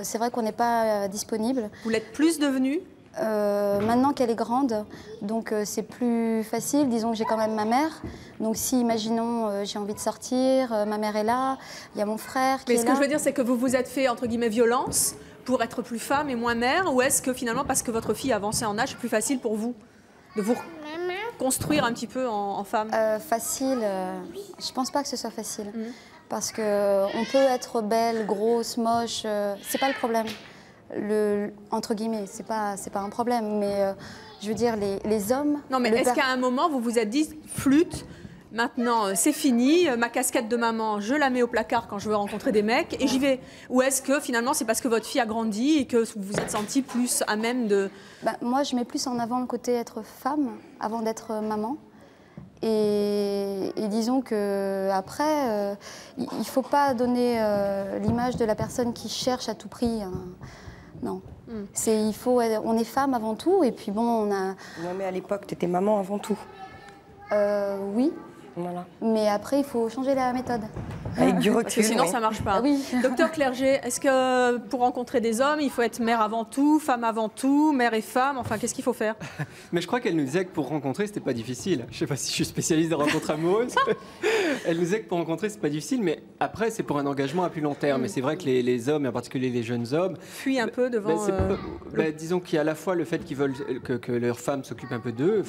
C'est vrai qu'on n'est pas disponible. Vous l'êtes plus devenue? Maintenant qu'elle est grande, donc c'est plus facile. Disons que j'ai quand même ma mère. Donc si, imaginons, j'ai envie de sortir, ma mère est là, il y a mon frère qui est là. Mais ce que je veux dire, c'est que vous vous êtes fait, entre guillemets, violence pour être plus femme et moins mère? Ou est-ce que finalement, parce que votre fille a avancé en âge, c'est plus facile pour vous de vous construire un petit peu en femme? Facile, je pense pas que ce soit facile. Parce qu'on peut être belle, grosse, moche, c'est pas le problème. Entre guillemets, c'est pas un problème, mais je veux dire, les hommes... Non, mais est-ce qu'à un moment, vous vous êtes dit, flûte, maintenant c'est fini, ma casquette de maman, je la mets au placard quand je veux rencontrer des mecs et j'y vais? Ou est-ce que finalement, c'est parce que votre fille a grandi et que vous vous êtes sentie plus à même de... Moi, je mets plus en avant le côté être femme avant d'être maman. Et disons qu'après, il ne faut pas donner l'image de la personne qui cherche à tout prix. Non. On est femme avant tout, et puis bon, on a... Non, mais à l'époque, tu étais maman avant tout. Oui. Voilà. Mais après, il faut changer la méthode. Avec du recul. Parce que sinon, ça ne marche pas. Oui. Docteur Clerget, est-ce que pour rencontrer des hommes, il faut être mère avant tout, femme avant tout, mère et femme? Enfin, qu'est-ce qu'il faut faire? Mais je crois qu'elle nous disait que pour rencontrer, c'était pas difficile. Je ne sais pas si je suis spécialiste de rencontres amoureuses. Elle nous disait que pour rencontrer, c'est pas difficile, mais après, c'est pour un engagement à plus long terme. Et c'est vrai que les hommes, et en particulier les jeunes hommes, fuient un peu devant... disons qu'il y a à la fois le fait qu'ils veulent que leur femme s'occupe un peu d'eux,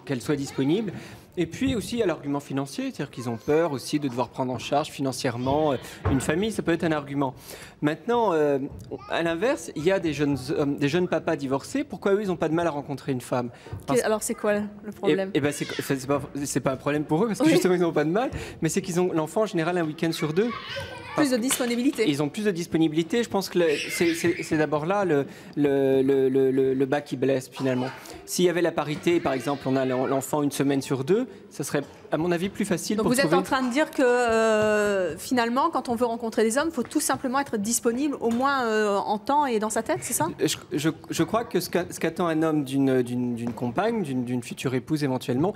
qu'elle soit disponible. Et puis aussi, il y a l'argument financier, c'est-à-dire qu'ils ont peur aussi de devoir prendre en charge financièrement une famille, ça peut être un argument. Maintenant, à l'inverse, il y a des jeunes papas divorcés, pourquoi eux, ils n'ont pas de mal à rencontrer une femme? Alors, c'est quoi le problème? C'est pas un problème pour eux, parce que justement, ils n'ont pas de mal, mais c'est qu'ils ont l'enfant en général un week-end sur 2. Plus de disponibilité. Ils ont plus de disponibilité. Je pense que c'est d'abord là le bas qui blesse finalement. S'il y avait la parité, par exemple, on a l'enfant une semaine sur 2, ça serait, à mon avis, plus facile. Donc pour vous êtes en train de dire que finalement, quand on veut rencontrer des hommes, il faut tout simplement être disponible, au moins en temps et dans sa tête, c'est ça? Je crois que ce qu'attend un homme d'une compagne, d'une future épouse éventuellement,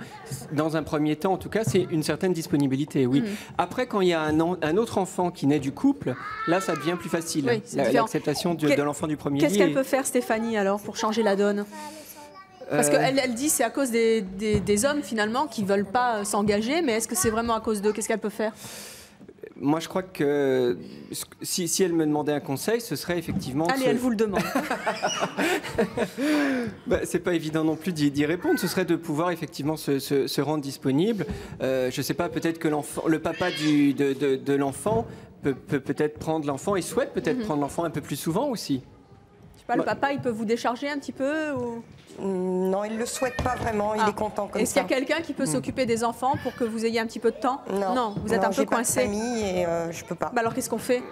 dans un premier temps en tout cas, c'est une certaine disponibilité, oui. Après, quand il y a un autre enfant qui naît du couple, là, ça devient plus facile. Oui, l'acceptation de l'enfant du premier lit. Qu'est-ce qu'elle peut faire, Stéphanie, alors, pour changer la donne? Parce qu'elle dit c'est à cause des hommes, finalement, qui ne veulent pas s'engager, mais est-ce que c'est vraiment à cause d'eux? Qu'est-ce qu'elle peut faire? Moi, je crois que si elle me demandait un conseil, ce serait effectivement... Allez, elle vous le demande. C'est pas évident non plus d'y répondre. Ce serait de pouvoir effectivement se rendre disponible. Je sais pas, peut-être que le papa de l'enfant peut-être prendre l'enfant et souhaite peut-être prendre l'enfant un peu plus souvent aussi. Je sais pas, le papa, il peut vous décharger un petit peu ou... Non, il ne le souhaite pas vraiment, il est content comme ça. Est-ce qu'il y a quelqu'un qui peut s'occuper des enfants pour que vous ayez un petit peu de temps? Non, vous êtes un peu coincé. J'ai pas de famille et je peux pas. Bah alors qu'est-ce qu'on fait?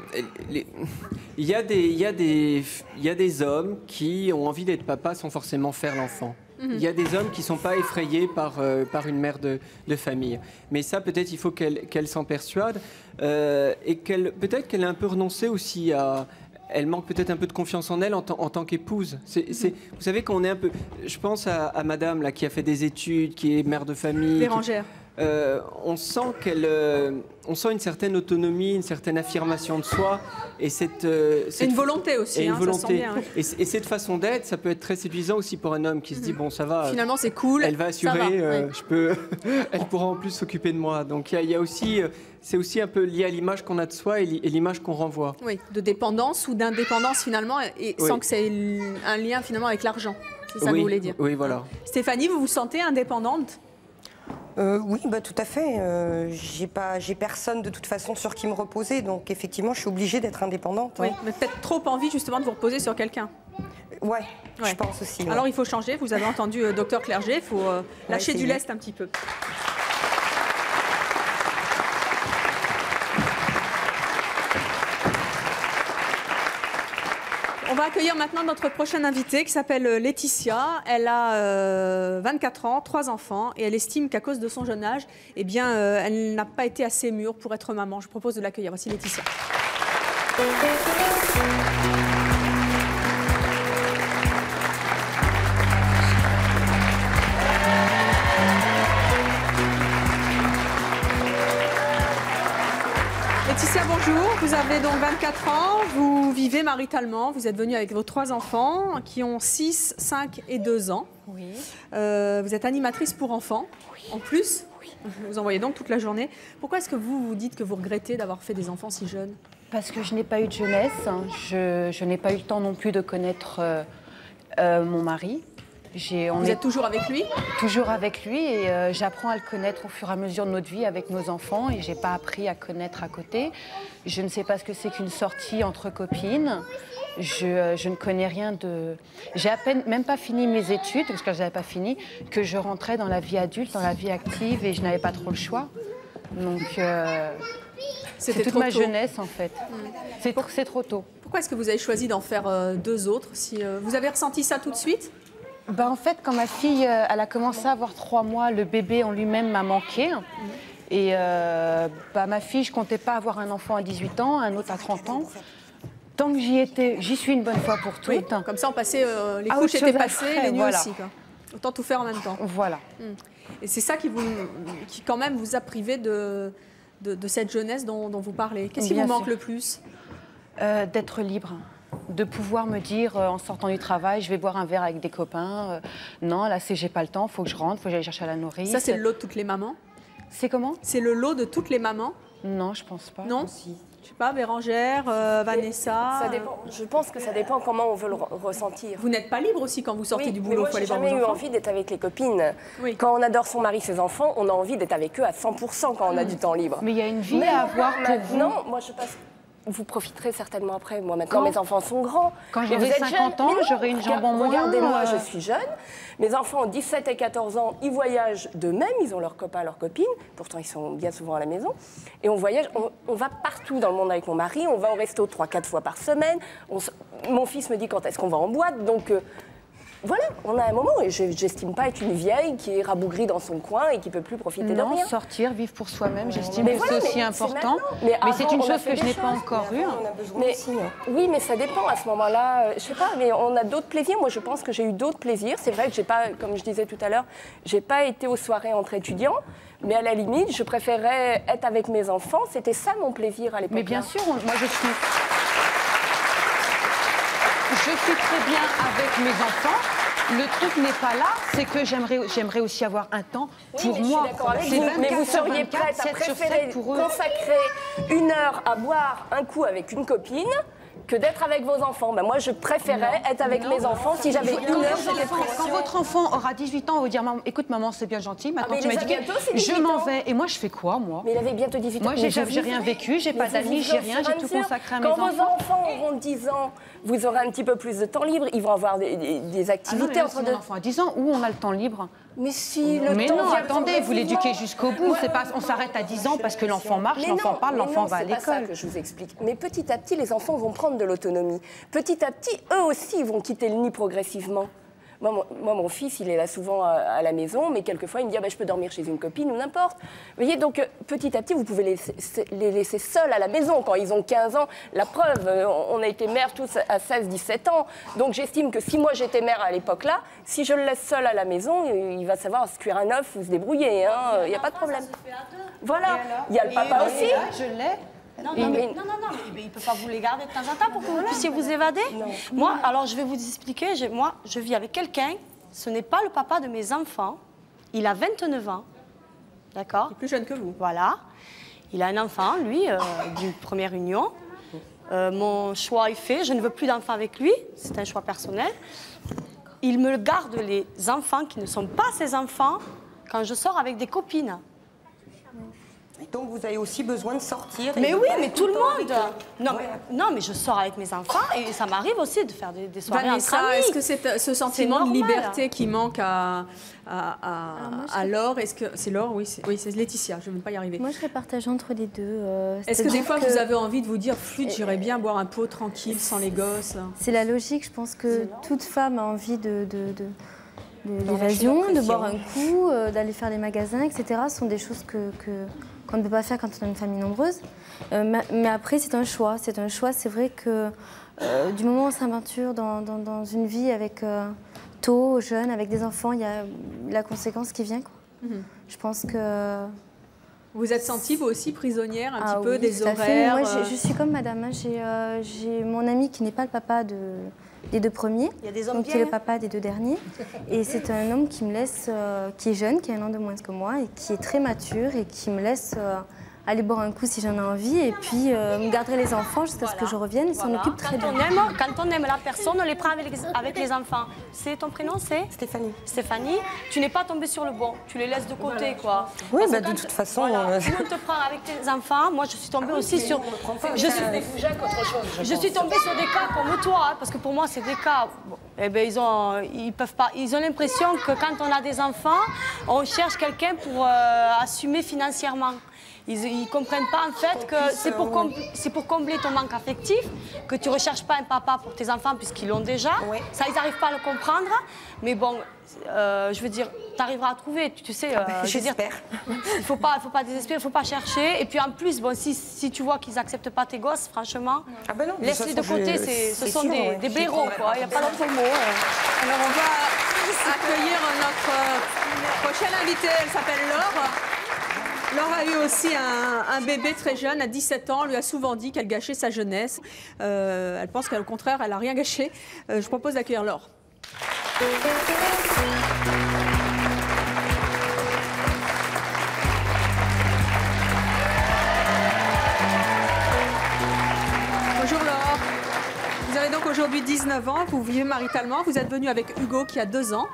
Il y a des hommes qui ont envie d'être papa sans forcément faire l'enfant. Il y a des hommes qui ne sont pas effrayés par une mère de famille. Mais ça, peut-être, il faut qu'elle s'en persuade et peut-être qu'elle a un peu renoncé aussi à... Elle manque peut-être un peu de confiance en elle en tant qu'épouse. Vous savez qu'on est un peu... Je pense à madame là, qui a fait des études, qui est mère de famille. Bérangère. On sent on sent une certaine autonomie, une certaine affirmation de soi. Et une volonté aussi, une volonté. Ça sent bien, et cette façon d'être, ça peut être très séduisant aussi pour un homme qui se dit, bon, ça va. Finalement, c'est cool. Elle va assurer, elle pourra en plus s'occuper de moi. Donc il y a aussi... C'est aussi un peu lié à l'image qu'on a de soi et l'image qu'on renvoie. Oui, de dépendance ou d'indépendance finalement, et sans que ça ait un lien finalement avec l'argent. C'est ça que vous voulez dire. Oui, voilà. Stéphanie, vous vous sentez indépendante? Oui, bah, tout à fait. J'ai personne de toute façon sur qui me reposer, donc effectivement, je suis obligée d'être indépendante. Oui, mais peut-être trop envie justement de vous reposer sur quelqu'un. Ouais, je pense aussi. Alors il faut changer, vous avez entendu Docteur Clerget, il faut lâcher du lest un petit peu. On va accueillir maintenant notre prochaine invitée qui s'appelle Laetitia. Elle a 24 ans, 3 enfants et elle estime qu'à cause de son jeune âge, eh bien, elle n'a pas été assez mûre pour être maman. Je propose de l'accueillir. Voici Laetitia. Laetitia, bonjour. Vous avez donc 24 ans, vous vivez maritalement, vous êtes venue avec vos 3 enfants qui ont 6, 5 et 2 ans. Oui. Vous êtes animatrice pour enfants, en plus. Oui. Vous en voyez donc toute la journée. Pourquoi est-ce que vous vous dites que vous regrettez d'avoir fait des enfants si jeunes? Parce que je n'ai pas eu de jeunesse, je n'ai pas eu le temps non plus de connaître mon mari. Vous êtes toujours avec lui? Toujours avec lui et j'apprends à le connaître au fur et à mesure de notre vie avec nos enfants et je n'ai pas appris à connaître à côté. Je ne sais pas ce que c'est qu'une sortie entre copines. Je ne connais rien de... J'ai à peine même pas fini mes études, parce que je n'avais pas fini, que je rentrais dans la vie adulte, dans la vie active et je n'avais pas trop le choix. Donc c'est toute ma jeunesse en fait. C'est trop tôt. Pourquoi est-ce que vous avez choisi d'en faire 2 autres vous avez ressenti ça tout de suite? Bah en fait, quand ma fille elle a commencé à avoir 3 mois, le bébé en lui-même m'a manqué. Et ma fille, je ne comptais pas avoir un enfant à 18 ans, un autre à 30 ans. Tant que j'y étais, j'y suis une bonne fois pour toutes. Oui, comme ça, on passait, les couches étaient passées, les nuits aussi. Quoi. Autant tout faire en même temps. Voilà. Et c'est ça qui quand même vous a privé de cette jeunesse dont vous parlez. Qu'est-ce qui vous manque le plus? D'être libre. De pouvoir me dire en sortant du travail, je vais boire un verre avec des copains. Non, là, j'ai pas le temps, il faut que je rentre, il faut que j'aille chercher à la nourrice. Ça, c'est le lot de toutes les mamans? C'est comment? C'est le lot de toutes les mamans? Non, je pense pas. Non? Si. Je sais pas, Bérangère, Vanessa. Ça dépend. Je pense que ça dépend comment on veut le ressentir. Vous n'êtes pas libre aussi quand vous sortez du boulot? Moi, j'ai jamais eu envie d'être avec les copines. Oui. Quand on adore son mari, ses enfants, on a envie d'être avec eux à 100% quand on a du temps libre. Mais il y a une vie à avoir pour vous. Non, moi je passe. Vous profiterez certainement après. Moi, maintenant, mes enfants sont grands. Quand j'aurai 50 ans, j'aurai une jambe en moins. Regardez-moi, je suis jeune. Mes enfants ont 17 et 14 ans. Ils voyagent d'eux-mêmes. Ils ont leurs copains, leurs copines. Pourtant, ils sont bien souvent à la maison. Et on voyage. On va partout dans le monde avec mon mari. On va au resto 3-4 fois par semaine. Mon fils me dit quand est-ce qu'on va en boîte. Donc... Voilà, on a un moment et j'estime pas être une vieille qui est rabougrie dans son coin et qui peut plus profiter de rien. Non, sortir, vivre pour soi-même, j'estime que c'est aussi important. Mais c'est une chose que je n'ai pas encore eue. Oui, mais ça dépend à ce moment-là. Je sais pas, mais on a d'autres plaisirs. Moi, je pense que j'ai eu d'autres plaisirs. C'est vrai que j'ai pas, comme je disais tout à l'heure, j'ai pas été aux soirées entre étudiants. Mais à la limite, je préférais être avec mes enfants. C'était ça mon plaisir à l'époque. Mais bien sûr, moi je suis très bien avec mes enfants. Le truc n'est pas là, c'est que j'aimerais aussi avoir un temps pour moi. Je suis d'accord avec vous, mais vous seriez prête à préférer consacrer 1 heure à boire un coup avec une copine que d'être avec vos enfants. Ben moi, je préférais être avec mes enfants. Si j'avais une heure, j'étais prête. Quand votre enfant aura 18 ans, on va dire écoute maman, c'est bien gentil, maintenant tu m'as dit je m'en vais. Et moi, je fais quoi, moi? Mais il avait bientôt 18 ans. Moi, j'ai rien vécu, j'ai pas d'amis, j'ai rien, j'ai tout consacré à mes enfants. Quand vos enfants auront 10 ans, vous aurez un petit peu plus de temps libre, ils vont avoir des activités entre deux. Mon enfant a 10 ans, où on a le temps libre? Mais si, le mais temps non, attendez, vous l'éduquez jusqu'au bout. C'est pas, on s'arrête à 10 ans parce que l'enfant marche, l'enfant parle, l'enfant va à l'école. C'est pas ça que je vous explique. Mais petit à petit, les enfants vont prendre de l'autonomie. Petit à petit, eux aussi, ils vont quitter le nid progressivement. Moi, mon fils, il est là souvent à la maison, mais quelquefois, il me dit je peux dormir chez une copine ou n'importe. Vous voyez, donc petit à petit, vous pouvez les laisser seuls à la maison quand ils ont 15 ans. La preuve, on a été mères tous à 16-17 ans. Donc j'estime que si moi j'étais mère à l'époque-là, si je le laisse seul à la maison, il va savoir se cuire un œuf ou se débrouiller. Il n'y a pas de problème. Voilà. Il y a le papa aussi. Je l'ai. Non, mais il ne peut pas vous les garder de temps en temps pour que vous puissiez vous évader. Moi, alors je vais vous expliquer. Moi, je vis avec quelqu'un. Ce n'est pas le papa de mes enfants. Il a 29 ans. D'accord? Il est plus jeune que vous. Voilà. Il a un enfant, lui, d'une première union. Mon choix est fait. Je ne veux plus d'enfant avec lui. C'est un choix personnel. Il me garde les enfants qui ne sont pas ses enfants quand je sors avec des copines. Donc vous avez aussi besoin de sortir. Mais oui, mais tout le monde. Non, mais je sors avec mes enfants et ça m'arrive aussi de faire des soirées entre amis. Est-ce que c'est ce sentiment de liberté qui manque à Laure? Est-ce que c'est Laure? Oui, c'est Laetitia. Je ne vais pas y arriver. Moi, je serais partagée entre les deux. Est-ce que des fois vous avez envie de vous dire flûte, j'irais bien boire un pot tranquille sans les gosses? C'est la logique. Je pense que toute femme a envie de l'évasion, de boire un coup, d'aller faire les magasins, etc. Ce sont des choses qu'on ne peut pas faire quand on a une famille nombreuse. Mais après, c'est un choix. C'est un choix. C'est vrai que du moment où on s'aventure dans une vie avec tôt, jeune, avec des enfants, il y a la conséquence qui vient, quoi. Je pense que... Vous êtes sentie, vous aussi, prisonnière un petit peu oui, des horaires? Moi, je suis comme madame. J'ai mon ami qui n'est pas le papa des deux premiers, il y a des hommes donc qui est le papa des deux derniers. Et c'est un homme qui me laisse, qui est jeune, qui a 1 an de moins que moi, et qui est très mature et qui me laisse aller boire un coup si j'en ai envie, et puis me garder les enfants jusqu'à ce que je revienne. Il s'en occupe très bien. Quand on aime la personne, on les prend avec les enfants. C'est ton prénom, c'est Stéphanie. Stéphanie, tu n'es pas tombée sur le bon, tu les laisses de côté, quoi. Oui, bah, de toute façon... Si on te prend avec tes enfants, moi je suis tombée aussi sur... Je suis tombée sur des cas comme toi, hein, parce que pour moi c'est des cas... Bon, eh ben, ils ont l'impression que quand on a des enfants, on cherche quelqu'un pour assumer financièrement. Ils ne comprennent pas en fait que c'est pour combler ton manque affectif, que tu ne recherches pas un papa pour tes enfants puisqu'ils l'ont déjà. Oui. Ça, ils n'arrivent pas à le comprendre. Mais bon, je veux dire, tu arriveras à trouver, tu sais. J'espère. Il ne faut pas désespérer, il ne faut pas chercher. Et puis en plus, bon, si tu vois qu'ils n'acceptent pas tes gosses, franchement, laisse-les de côté. Ce sont des blaireaux, quoi. Il n'y a pas d'autre mot. Alors on va accueillir notre prochaine invitée. Elle s'appelle Laure. Laure a eu aussi un bébé très jeune, à 17 ans. On lui a souvent dit qu'elle gâchait sa jeunesse. Elle pense qu'au contraire, elle n'a rien gâché. Je propose d'accueillir Laure. Bonjour Laure. Vous avez donc aujourd'hui 19 ans, vous vivez maritalement, vous êtes venue avec Hugo qui a 2 ans.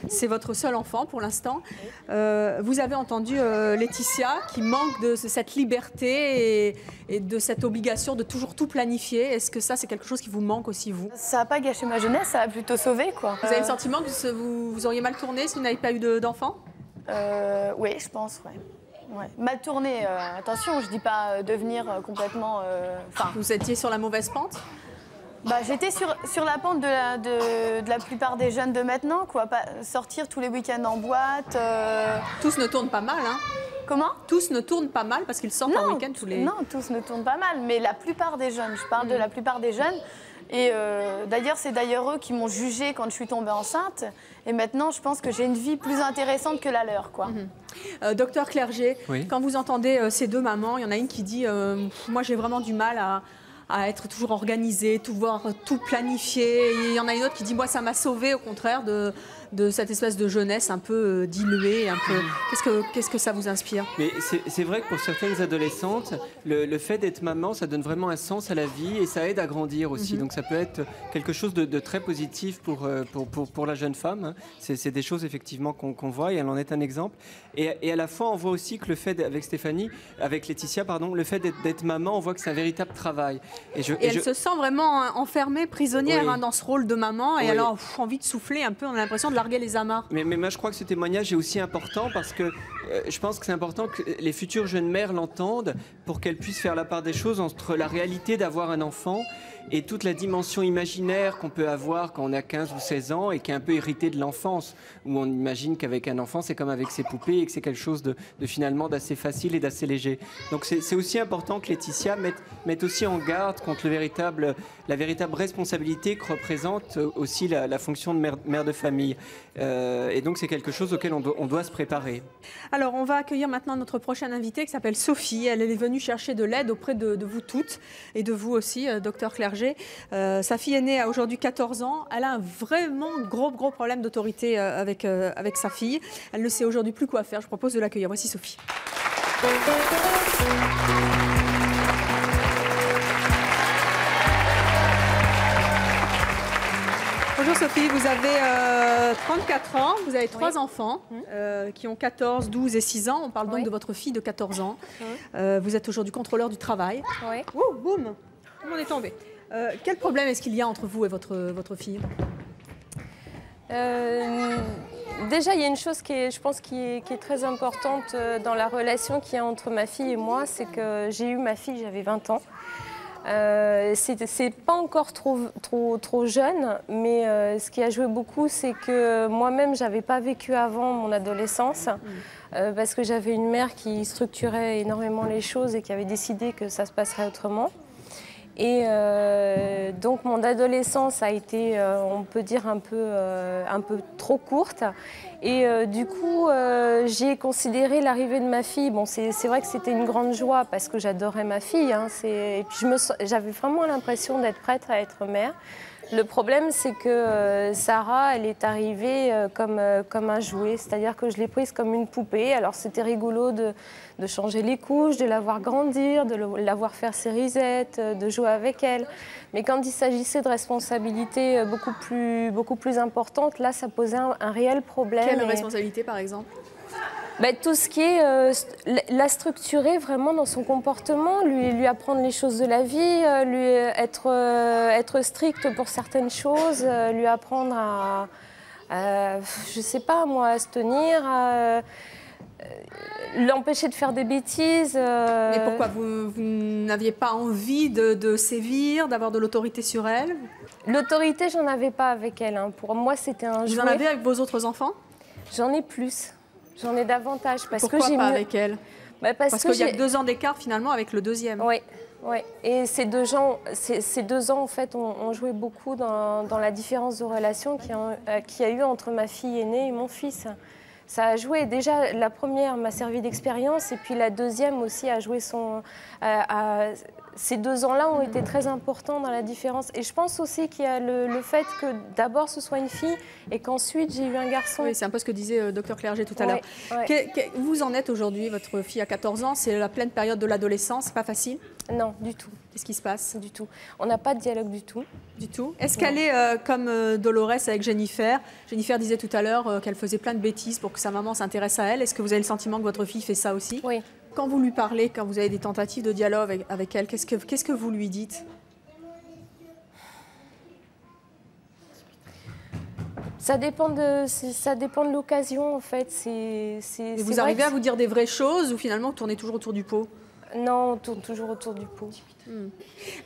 C'est votre seul enfant pour l'instant. Vous avez entendu Laetitia qui manque de cette liberté et de cette obligation de toujours tout planifier. Est-ce que ça, c'est quelque chose qui vous manque aussi, vous? Ça n'a pas gâché ma jeunesse, ça a plutôt sauvé, quoi. Vous avez le sentiment que vous auriez mal tourné si vous n'avez pas eu d'enfant? Oui, je pense, ouais. Ouais. Mal tourné, attention, je dis pas devenir complètement... Vous étiez sur la mauvaise pente? Bah, j'étais sur la pente de la plupart des jeunes de maintenant, quoi. Sortir tous les week-ends en boîte. Tous ne tournent pas mal, hein? Comment? Tous ne tournent pas mal parce qu'ils sortent en week-end tous les... Non, tous ne tournent pas mal, mais la plupart des jeunes. Je parle de la plupart des jeunes. Et d'ailleurs, c'est eux qui m'ont jugée quand je suis tombée enceinte. Et maintenant, je pense que j'ai une vie plus intéressante que la leur, quoi. Docteur Clerget, quand vous entendez ces deux mamans, il y en a une qui dit moi, j'ai vraiment du mal à être toujours organisée, tout planifier. Et il y en a une autre qui dit moi, ça m'a sauvée, au contraire, de cette espèce de jeunesse un peu diluée, un peu... Qu'est-ce que ça vous inspire? Mais c'est vrai que pour certaines adolescentes, le fait d'être maman, ça donne vraiment un sens à la vie et ça aide à grandir aussi. Donc ça peut être quelque chose de très positif pour la jeune femme. Hein. C'est des choses effectivement qu'on voit et elle en est un exemple. Et à la fois, on voit aussi que le fait, avec Laetitia, pardon, le fait d'être maman, on voit que c'est un véritable travail. Et elle se sent vraiment enfermée, prisonnière oui. Dans ce rôle de maman. Et oui. alors, envie de souffler un peu, on a l'impression de larguer les amarres. Mais moi, je crois que ce témoignage est aussi important parce que je pense que c'est important que les futures jeunes mères l'entendent pour qu'elles puissent faire la part des choses entre la réalité d'avoir un enfant et toute la dimension imaginaire qu'on peut avoir quand on a 15 ou 16 ans et qui est un peu héritée de l'enfance, où on imagine qu'avec un enfant, c'est comme avec ses poupées et que c'est quelque chose de finalement d'assez facile et d'assez léger. Donc c'est aussi important que Laetitia mette aussi en garde contre la véritable responsabilité que représente aussi la fonction de mère de famille. Et donc c'est quelque chose auquel on doit se préparer. Alors on va accueillir maintenant notre prochaine invitée qui s'appelle Sophie. Elle est venue chercher de l'aide auprès de vous toutes et de vous aussi, docteur Clerget. Sa fille aînée a aujourd'hui 14 ans. Elle a un vraiment gros problème d'autorité avec sa fille. Elle ne sait aujourd'hui plus quoi faire. Je propose de l'accueillir. Voici Sophie. Bonjour Sophie, vous avez 34 ans, vous avez 3 enfants qui ont 14, 12 et 6 ans. On parle donc de votre fille de 14 ans. Vous êtes aujourd'hui contrôleur du travail. Oui. Oh, boum, tout le monde est tombé. Quel problème est-ce qu'il y a entre vous et votre fille? Déjà, il y a une chose je pense qui est très importante dans la relation qu'il y a entre ma fille et moi, c'est que j'ai eu ma fille, j'avais 20 ans. C'est pas encore trop jeune, mais ce qui a joué beaucoup, c'est que moi-même, j'avais pas vécu avant mon adolescence, parce que j'avais une mère qui structurait énormément les choses et qui avait décidé que ça se passerait autrement. Et donc mon adolescence a été, on peut dire, un peu trop courte. Et du coup, j'ai considéré l'arrivée de ma fille. Bon, c'est vrai que c'était une grande joie parce que j'adorais ma fille. Hein, et puis j'avais vraiment l'impression d'être prête à être mère. Le problème, c'est que Sarah, elle est arrivée comme un jouet, c'est-à-dire que je l'ai prise comme une poupée. Alors c'était rigolo de changer les couches, de la voir grandir, de la voir faire ses risettes, de jouer avec elle. Mais quand il s'agissait de responsabilités beaucoup plus importantes, là, ça posait un réel problème. Quelle responsabilité, par exemple ? Tout ce qui est la structurer vraiment dans son comportement, lui apprendre les choses de la vie, lui être strict pour certaines choses, lui apprendre je sais pas moi, à se tenir, l'empêcher de faire des bêtises. Mais pourquoi vous n'aviez pas envie de sévir, d'avoir de l'autorité sur elle? L'autorité, j'en avais pas avec elle. Hein. Pour moi, c'était un jouet. Vous en avez avec vos autres enfants? J'en ai plus. J'en ai davantage. Pourquoi pas avec elle? Parce qu'il y a 2 ans d'écart finalement avec le deuxième. Oui. Et ces 2 ans, en fait, ont joué beaucoup dans la différence de relation qu'il y a eu entre ma fille aînée et mon fils. Ça a joué. Déjà, la première m'a servi d'expérience et puis la deuxième aussi a joué ces 2 ans-là ont été très importants dans la différence. Et je pense aussi qu'il y a le fait que d'abord ce soit une fille et qu'ensuite j'ai eu un garçon. Oui, c'est un peu ce que disait Dr Clerget tout à l'heure. Vous en êtes aujourd'hui, votre fille a 14 ans, c'est la pleine période de l'adolescence, c'est pas facile? Non, du tout. Qu'est-ce qui se passe? Du tout. On n'a pas de dialogue du tout. Du tout. Est-ce qu'elle est comme Dolores avec Jennifer? Jennifer disait tout à l'heure qu'elle faisait plein de bêtises pour que sa maman s'intéresse à elle. Est-ce que vous avez le sentiment que votre fille fait ça aussi? Oui. Quand vous lui parlez, quand vous avez des tentatives de dialogue avec elle, qu'est-ce que vous lui dites? Ça dépend de l'occasion, en fait. Et vous arrivez à vous dire des vraies choses ou finalement vous tournez toujours autour du pot? Non, on tourne toujours autour du pot.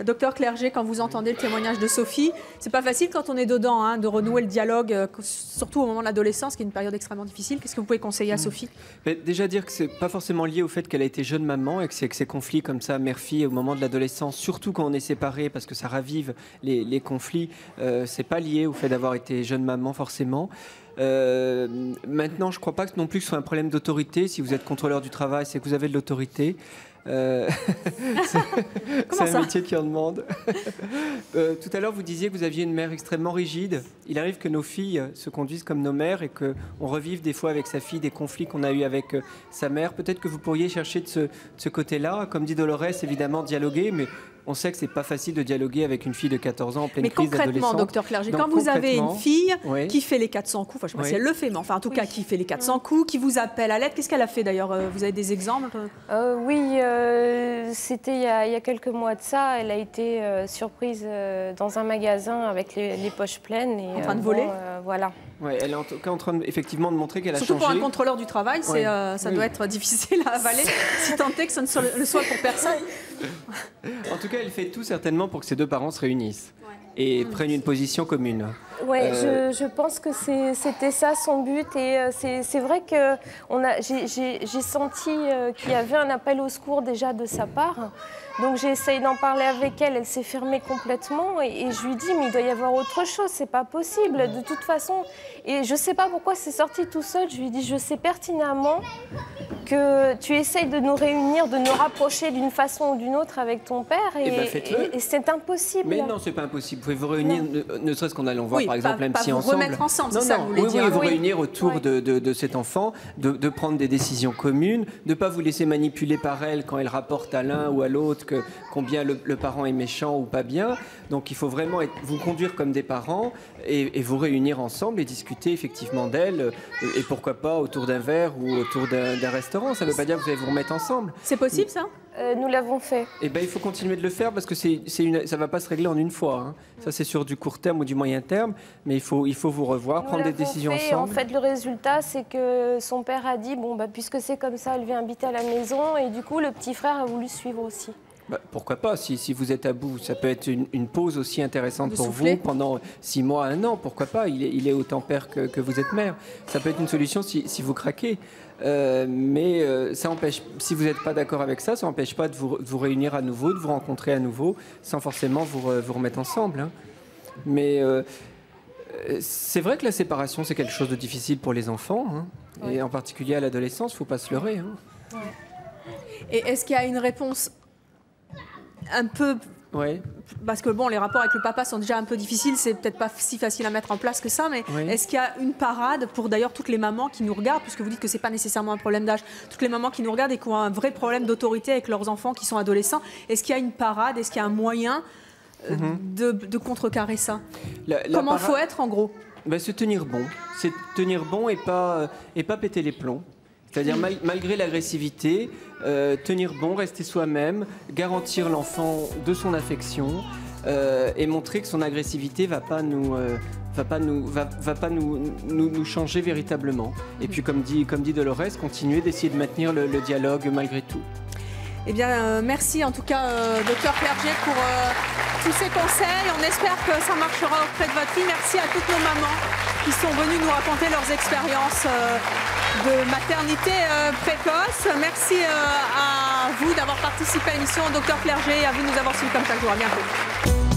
Docteur Clerget, quand vous entendez le témoignage de Sophie, c'est pas facile quand on est dedans, hein, de renouer le dialogue, surtout au moment de l'adolescence, qui est une période extrêmement difficile. Qu'est-ce que vous pouvez conseiller à Sophie? Déjà dire que c'est pas forcément lié au fait qu'elle a été jeune maman et que ces conflits comme ça, mère-fille, au moment de l'adolescence, surtout quand on est séparés, parce que ça ravive les conflits, c'est pas lié au fait d'avoir été jeune maman forcément. Maintenant, je ne crois pas que non plus que ce soit un problème d'autorité. Si vous êtes contrôleur du travail, c'est que vous avez de l'autorité. C'est un métier qui en demande. Tout à l'heure, vous disiez que vous aviez une mère extrêmement rigide. Il arrive que nos filles se conduisent comme nos mères et qu'on revive des fois avec sa fille des conflits qu'on a eus avec sa mère. Peut-être que vous pourriez chercher de ce côté-là. Comme dit Dolores, évidemment, dialoguer, mais on sait que c'est pas facile de dialoguer avec une fille de 14 ans en pleine crise d'adolescence. Mais concrètement, docteur Clerget, quand vous avez une fille qui fait les 400 coups, enfin je ne sais pas si elle le fait, mais enfin en tout cas qui fait les 400 coups, qui vous appelle à l'aide, qu'est-ce qu'elle a fait d'ailleurs? Vous avez des exemples? Oui, c'était il y a quelques mois de ça. Elle a été surprise dans un magasin avec les poches pleines. Et, en train de voler voilà. Ouais, elle est en tout cas en train effectivement de montrer qu'elle a changé. Surtout pour un contrôleur du travail, ça doit être difficile à avaler, si tant est que ce ne le soit pour personne. En tout cas, elle fait tout certainement pour que ses deux parents se réunissent et prennent une position commune. Oui, je pense que c'était ça son but. Et c'est vrai que j'ai senti qu'il y avait un appel au secours déjà de sa part. Donc j'ai essayé d'en parler avec elle, elle s'est fermée complètement et je lui dis mais il doit y avoir autre chose, c'est pas possible de toute façon. Et je sais pas pourquoi c'est sorti tout seul, je lui dis je sais pertinemment que tu essayes de nous réunir, de nous rapprocher d'une façon ou d'une autre avec ton père et c'est impossible. Mais non, c'est pas impossible, vous pouvez vous réunir, ne serait-ce qu'en allant voir par exemple un psy vous ensemble. Remettre ensemble, c'est ça que vous voulez dire. Oui, vous réunir autour de cet enfant, de prendre des décisions communes, de ne pas vous laisser manipuler par elle quand elle rapporte à l'un ou à l'autre combien le parent est méchant ou pas bien. Donc il faut vraiment vous conduire comme des parents et vous réunir ensemble et discuter effectivement d'elle et pourquoi pas autour d'un verre ou autour d'un restaurant. Ça ne veut pas dire que vous allez vous remettre ensemble. C'est possible ça? Nous l'avons fait. Eh ben, il faut continuer de le faire parce que ça ne va pas se régler en une fois. Hein. Ça, c'est sur du court terme ou du moyen terme, mais il faut vous revoir, prendre des décisions ensemble. En fait, le résultat, c'est que son père a dit, bon, puisque c'est comme ça, elle vient habiter à la maison, et du coup, le petit frère a voulu suivre aussi. Pourquoi pas, si vous êtes à bout, ça peut être une pause aussi intéressante pour vous pendant 6 mois, 1 an, pourquoi pas, il est autant père que vous êtes mère. Ça peut être une solution si vous craquez, mais ça empêche, si vous n'êtes pas d'accord avec ça, ça n'empêche pas de vous réunir à nouveau, de vous rencontrer à nouveau, sans forcément vous remettre ensemble. Hein. Mais c'est vrai que la séparation, c'est quelque chose de difficile pour les enfants, hein, et en particulier à l'adolescence, il ne faut pas se leurrer. Hein. Et est-ce qu'il y a une réponse un peu... Parce que bon, les rapports avec le papa sont déjà un peu difficiles, c'est peut-être pas si facile à mettre en place que ça, mais est-ce qu'il y a une parade pour d'ailleurs toutes les mamans qui nous regardent, puisque vous dites que c'est pas nécessairement un problème d'âge, toutes les mamans qui nous regardent et qui ont un vrai problème d'autorité avec leurs enfants qui sont adolescents, est-ce qu'il y a une parade, est-ce qu'il y a un moyen de contrecarrer ça? Comment il faut être en gros? Se tenir bon, c'est tenir bon et pas péter les plombs. C'est-à-dire malgré l'agressivité, tenir bon, rester soi-même, garantir l'enfant de son affection et montrer que son agressivité va pas nous changer véritablement. Et puis comme dit Dolores, continuer d'essayer de maintenir le dialogue malgré tout. Eh bien, merci en tout cas, docteur Clerget, pour tous ces conseils. On espère que ça marchera auprès de votre fille. Merci à toutes nos mamans qui sont venues nous raconter leurs expériences de maternité précoce. Merci à vous d'avoir participé à l'émission, docteur Clerget, et à vous de nous avoir suivis comme chaque jour. À bientôt.